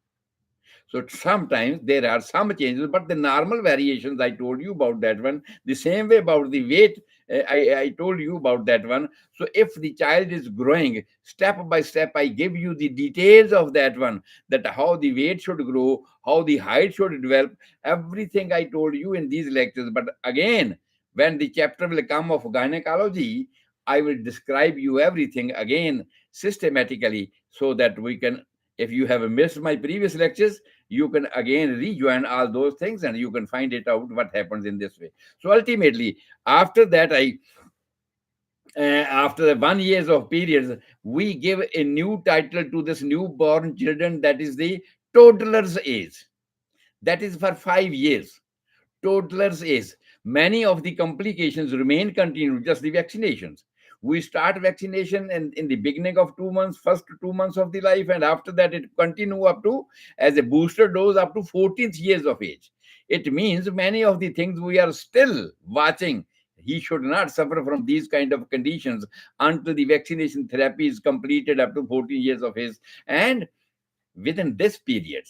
So sometimes there are some changes, but the normal variations, I told you about that one. The same way about the weight, I told you about that one. So if the child is growing step by step, I give you the details of that one, that how the weight should grow, how the height should develop, everything I told you in these lectures. But again, when the chapter will come of gynecology, I will describe you everything again systematically, so that we can, if you have missed my previous lectures, you can again rejoin all those things and you can find it out what happens in this way. So ultimately, after that, after the 1 years of periods, we give a new title to this newborn children, that is the toddler's age. That is for 5 years. Toddler's age. Many of the complications remain continued, just the vaccinations. We start vaccination in the beginning of 2 months, first 2 months of the life, and after that it continue up to, as a booster dose, up to 14th years of age. It means many of the things we are still watching. He should not suffer from these kind of conditions until the vaccination therapy is completed up to 14 years of age. And within this period,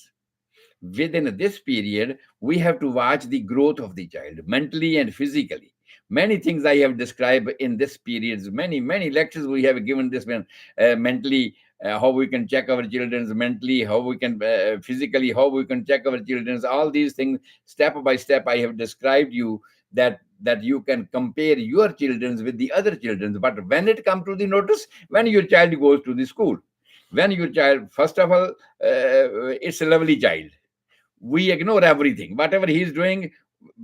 within this period, we have to watch the growth of the child mentally and physically. Many things I have described in this period. Many lectures we have given this one, mentally, how we can check our children's mentally, how we can physically, how we can check our children's. All these things, step by step, I have described you, that you can compare your children's with the other children's. But when it comes to the notice, when your child goes to the school, when your child, first of all, it's a lovely child, we ignore everything. Whatever he is doing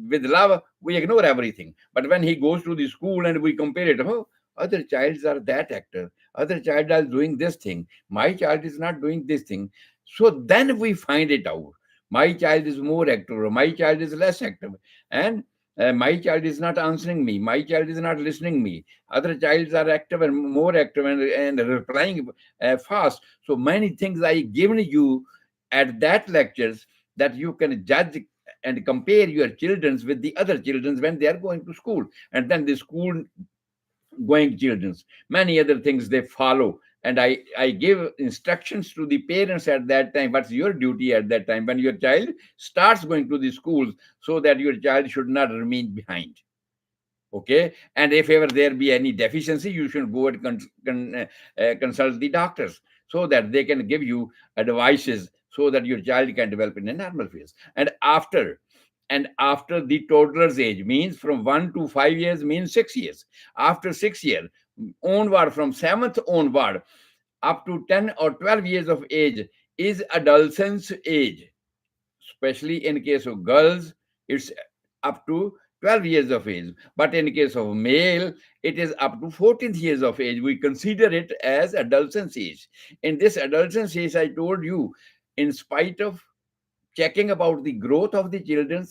with love, we ignore everything. But when he goes to the school and we compare it, oh, other childs are that actor, other child are doing this thing, my child is not doing this thing. So then we find it out. My child is more active, or my child is less active, and my child is not answering me, my child is not listening me. Other childs are active and more active, and replying fast. So many things I given you at that lectures, that you can judge and compare your children with the other children when they are going to school. And then the school going children, many other things they follow. And I give instructions to the parents at that time, what's your duty at that time when your child starts going to the schools, so that your child should not remain behind. Okay, and if ever there be any deficiency, you should go and consult the doctors, so that they can give you advices, so that your child can develop in a normal phase. And after the toddler's age, means from 1 to 5 years, means 6 years. After 6 years onward, from 7th onward, up to 10 or 12 years of age, is adolescence age. Especially in case of girls, it's up to 12 years of age. But in case of male, it is up to 14th years of age. We consider it as adolescence age. In this adolescence age, I told you, in spite of checking about the growth of the children,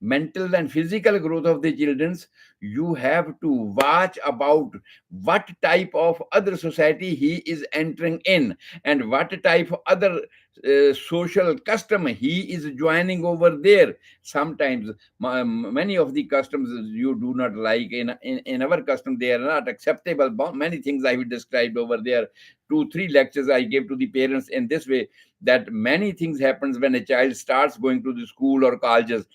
mental and physical growth of the children's, you have to watch about what type of other society he is entering in, and what type of other social custom he is joining over there. Sometimes many of the customs you do not like in our custom, they are not acceptable. Many things I will describe over there. 2 3 lectures I gave to the parents in this way, that many things happens when a child starts going to the school or colleges,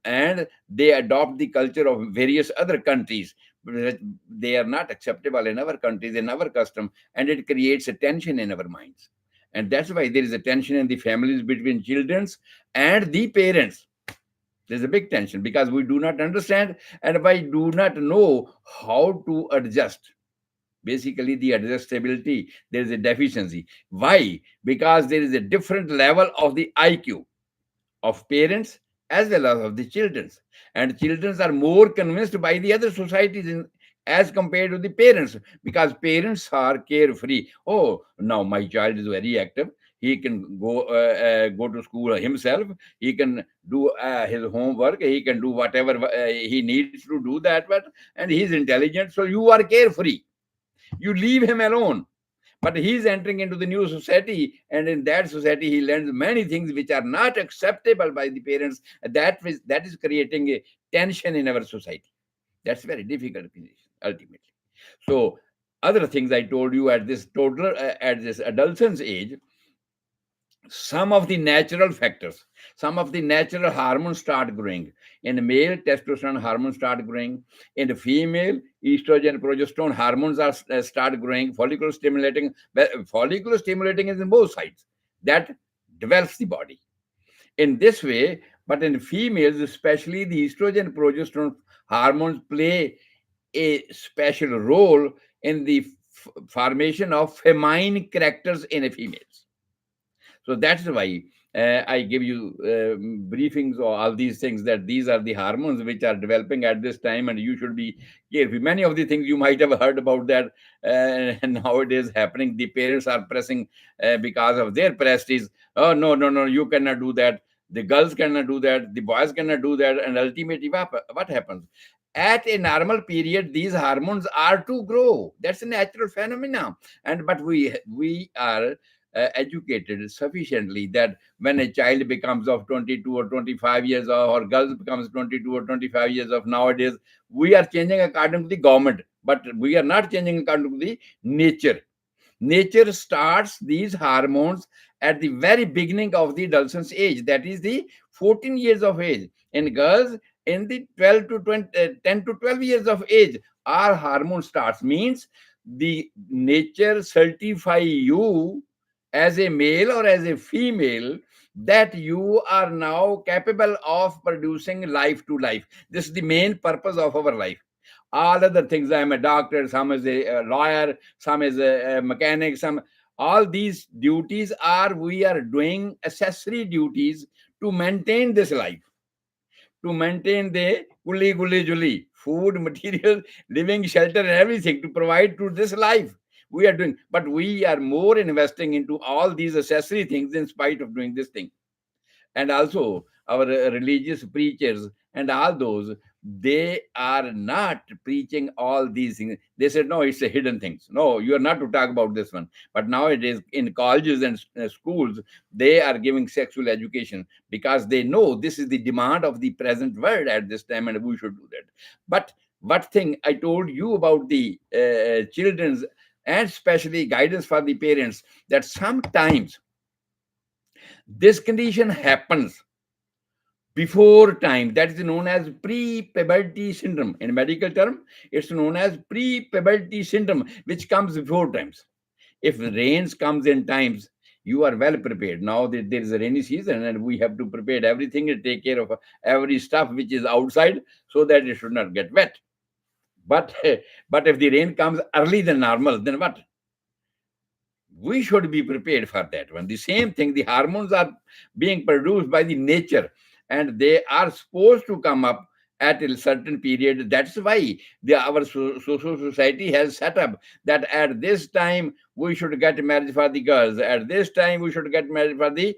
and they adopt the culture of various other countries, but they are not acceptable in our countries, in our custom, and it creates a tension in our minds. And that's why there is a tension in the families between children's and the parents. There's a big tension because we do not understand, and we do not know how to adjust. Basically, the adjustability, there is a deficiency. Why? Because there is a different level of the IQ of parents as well as of the children's, and children are more convinced by the other societies as compared to the parents, because parents are carefree. Oh, now my child is very active, he can go to school himself, he can do his homework, he can do whatever he needs to do that, but and he's intelligent, so you are carefree, you leave him alone. But he's entering into the new society, and in that society he learns many things which are not acceptable by the parents. That is creating a tension in our society. That's very difficult position ultimately. So other things I told you, at this toddler, at this adolescence age, some of the natural factors, some of the natural hormones start growing. In male, testosterone hormones start growing. In the female, estrogen, progesterone hormones are start growing. Follicular stimulating, well, follicular stimulating is in both sides. That develops the body in this way. But in females, especially, the estrogen, progesterone hormones play a special role in the formation of feminine characters in a females. So that's why I give you briefings or all these things, that these are the hormones which are developing at this time, and you should be careful. Many of the things you might have heard about that nowadays happening. The parents are pressing because of their prestige. Oh, no, no, no, you cannot do that. The girls cannot do that. The boys cannot do that. And ultimately, what happens? At a normal period, these hormones are to grow. That's a natural phenomenon. And but we are educated sufficiently that when a child becomes of 22 or 25 years of, or girls becomes 22 or 25 years of nowadays, we are changing according to the government, but we are not changing according to the nature. Nature starts these hormones at the very beginning of the adolescence age, that is the 14 years of age. In girls, in the 12 to 20, 10 to 12 years of age, our hormone starts, means the nature certify you as a male or as a female, that you are now capable of producing life to life. This is the main purpose of our life. All other things, I'm a doctor, some is a lawyer, some is a mechanic, some, all these duties are, we are doing accessory duties to maintain this life, to maintain the gully gully jully, food, material, living, shelter, and everything to provide to this life. We are doing, but we are more investing into all these accessory things in spite of doing this thing. And also our religious preachers and all those, they are not preaching all these things. They said, no, it's a hidden things, no, you are not to talk about this one. But nowadays in colleges and schools, they are giving sexual education because they know this is the demand of the present world at this time, and we should do that. But what thing I told you about the children's, and especially guidance for the parents, that sometimes this condition happens before time. That is known as pre-puberty syndrome. In medical term, it's known as pre-puberty syndrome, which comes before times. If rains comes in times, you are well prepared. Now that there is a rainy season, and we have to prepare everything and take care of every stuff which is outside, so that it should not get wet. But but if the rain comes early than normal, then what? We should be prepared for that one. The same thing, the hormones are being produced by the nature, and they are supposed to come up at a certain period. That's why our social society has set up that at this time we should get married for the girls, at this time we should get married for the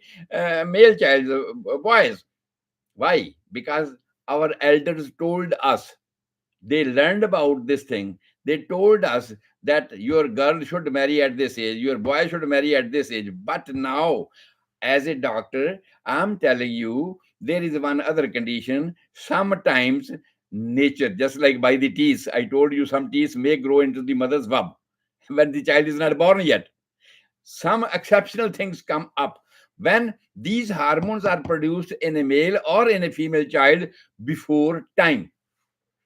male child, boys. Why? Because our elders told us. They learned about this thing. They told us that your girl should marry at this age, your boy should marry at this age. But now, as a doctor, I'm telling you, there is one other condition. Sometimes nature, just like by the teeth, I told you some teeth may grow into the mother's womb when the child is not born yet. Some exceptional things come up when these hormones are produced in a male or in a female child before time.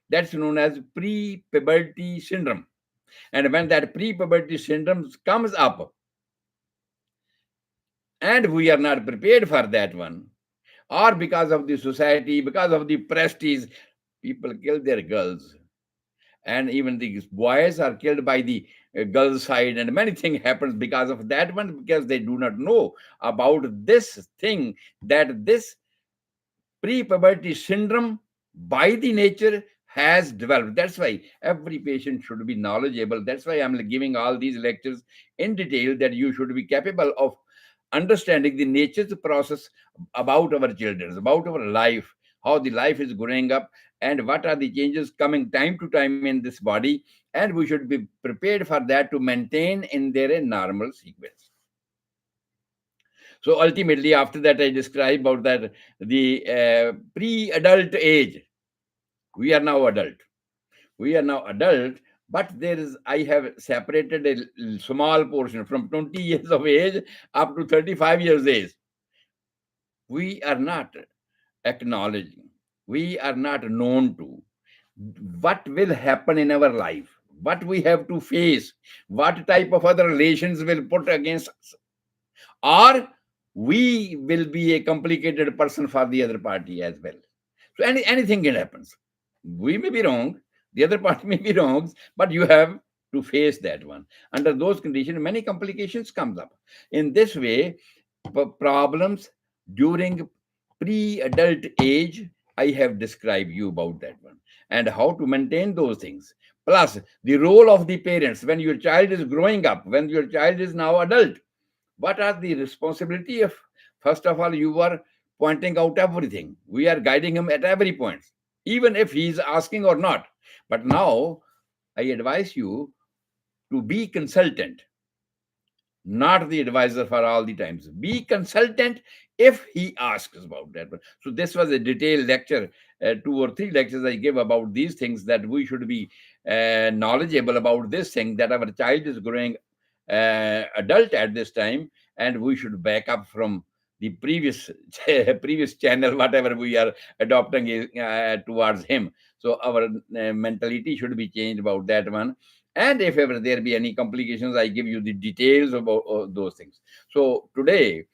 That's known as pre-puberty syndrome. And when that pre-puberty syndrome comes up and we are not prepared for that one, or because of the society, because of the prestige, people kill their girls. And even the boys are killed by the girls' side, and many things happens because of that one, because they do not know about this thing, that this pre-puberty syndrome by the nature has developed. That's why every patient should be knowledgeable. That's why I'm giving all these lectures in detail, that you should be capable of understanding the nature's process about our children, about our life, how the life is growing up, and what are the changes coming time to time in this body, and we should be prepared for that to maintain in their normal sequence. So ultimately, after that, I describe about that the pre-adult age. We are now adult. We are now adult, but there is, I have separated a small portion from 20 years of age up to 35 years age. We are not acknowledging. We are not known to what will happen in our life, what we have to face, what type of other relations will put against us, or we will be a complicated person for the other party as well. So anything can happen. We may be wrong, the other party may be wrong, but you have to face that one. Under those conditions, many complications comes up. In this way, problems during pre-adult age, I have described you about that one, and how to maintain those things. Plus, the role of the parents when your child is growing up, when your child is now adult, what are the responsibility of, first of all, you are pointing out everything, we are guiding him at every point, even if he is asking or not. But now I advise you to be consultant, not the advisor for all the times. Be consultant if he asks about that. So this was a detailed lecture, 2 or 3 lectures I give about these things, that we should be knowledgeable about this thing, that our child is growing adult at this time, and we should back up from the previous previous channel, whatever we are adopting towards him. So our mentality should be changed about that one. And if ever there be any complications, I give you the details about those things. So today,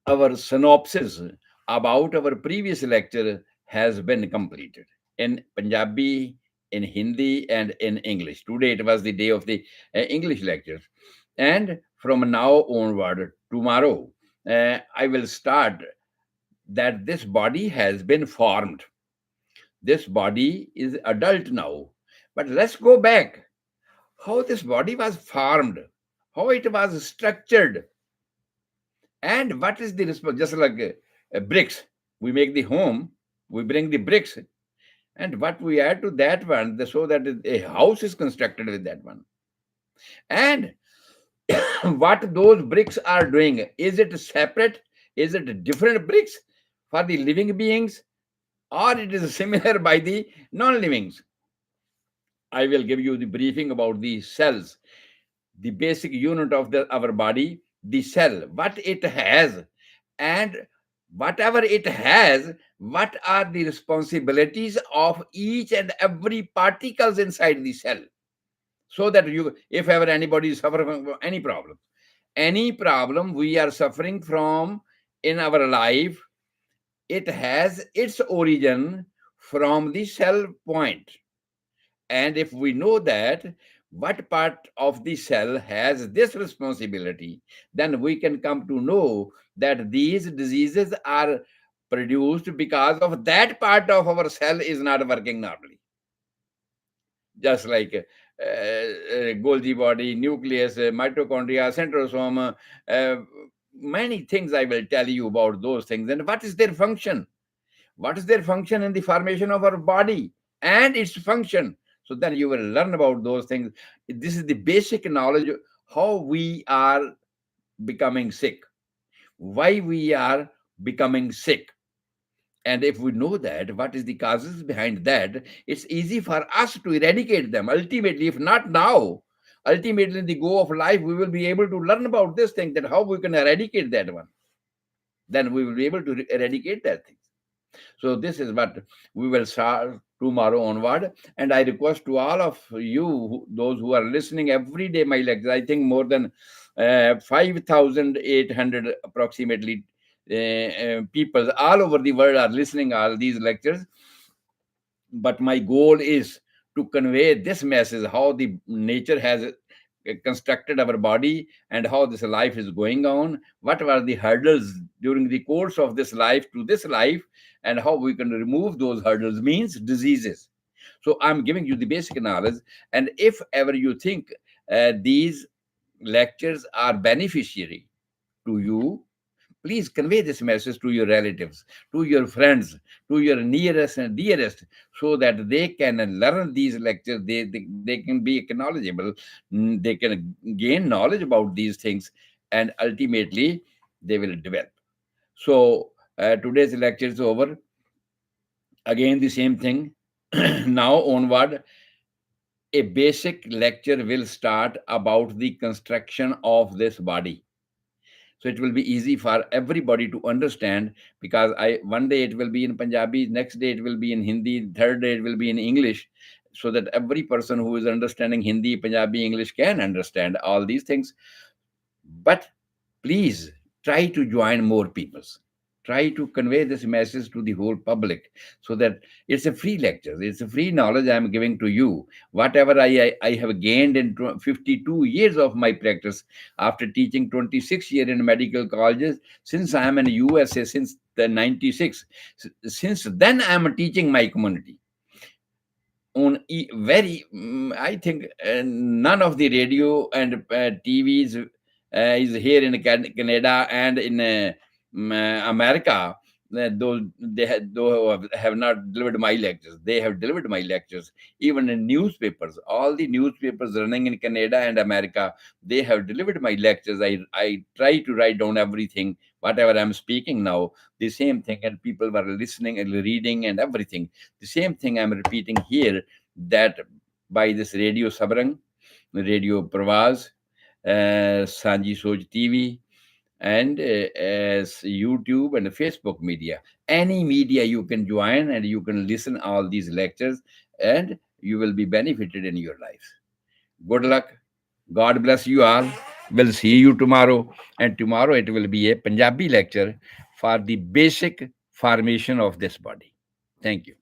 our synopsis about our previous lecture has been completed in Punjabi, in Hindi, and in English. Today it was the day of the English lectures. And from now onward, tomorrow, I will start that this body has been formed. This body is adult now. But let's go back. How this body was formed, how it was structured, and what is the response. Just like bricks, we make the home, we bring the bricks, and what we add to that one, so that a house is constructed with that one. And what those bricks are doing, is it separate? Is it different bricks for the living beings, or it is similar by the non-livings? I will give you the briefing about the cells, the basic unit of our body, the cell, what it has, and whatever it has, what are the responsibilities of each and every particles inside the cell, so that you, if ever anybody is suffering from any problem we are suffering from in our life, it has its origin from the cell point. And if we know that what part of the cell has this responsibility, then we can come to know that these diseases are produced because of that part of our cell is not working normally. Just like Golgi body, nucleus, mitochondria, centrosome, many things I will tell you about those things and what is their function. What is their function in the formation of our body and its function? So then you will learn about those things. This is the basic knowledge of how we are becoming sick, why we are becoming sick. And if we know that, what is the causes behind that, it's easy for us to eradicate them. Ultimately, if not now, ultimately in the go of life, we will be able to learn about this thing, that how we can eradicate that one. Then we will be able to eradicate that thing. So this is what we will start tomorrow onward. And I request to all of you, those who are listening every day my lectures, I think more than 5,800 approximately people all over the world are listening all these lectures. But my goal is to convey this message, how the nature has constructed our body and how this life is going on, what were the hurdles during the course of this life to this life, and how we can remove those hurdles, means diseases. So I'm giving you the basic knowledge. And if ever you think these lectures are beneficiary to you, please convey this message to your relatives, to your friends, to your nearest and dearest, so that they can learn these lectures. They can be knowledgeable. They can gain knowledge about these things, and ultimately they will develop. So today's lecture is over. Again, the same thing. Now onward, a basic lecture will start about the construction of this body, so it will be easy for everybody to understand, because I one day it will be in Punjabi, next day it will be in Hindi, third day it will be in English, so that every person who is understanding Hindi, Punjabi, English can understand all these things. But please try to join more peoples, try to convey this message to the whole public, so that it's a free lecture, it's a free knowledge I'm giving to you. Whatever I have gained in 52 years of my practice, after teaching 26 years in medical colleges, since I am in USA since the 96, since then I am teaching my community on I think none of the radio and TVs is here in Canada and in America. Those those have not delivered my lectures. They have delivered my lectures. Even in newspapers, all the newspapers running in Canada and America, they have delivered my lectures. I try to write down everything, whatever I'm speaking now. The same thing, and people were listening and reading and everything. The same thing I'm repeating here, that by this Radio Sabrang, Radio Pravaz, Sanji Soj TV, and as YouTube and Facebook media. Any media you can join and you can listen all these lectures, and you will be benefited in your life. Good luck. God bless you all. We'll see you tomorrow. And tomorrow it will be a Punjabi lecture for the basic formation of this body. Thank you.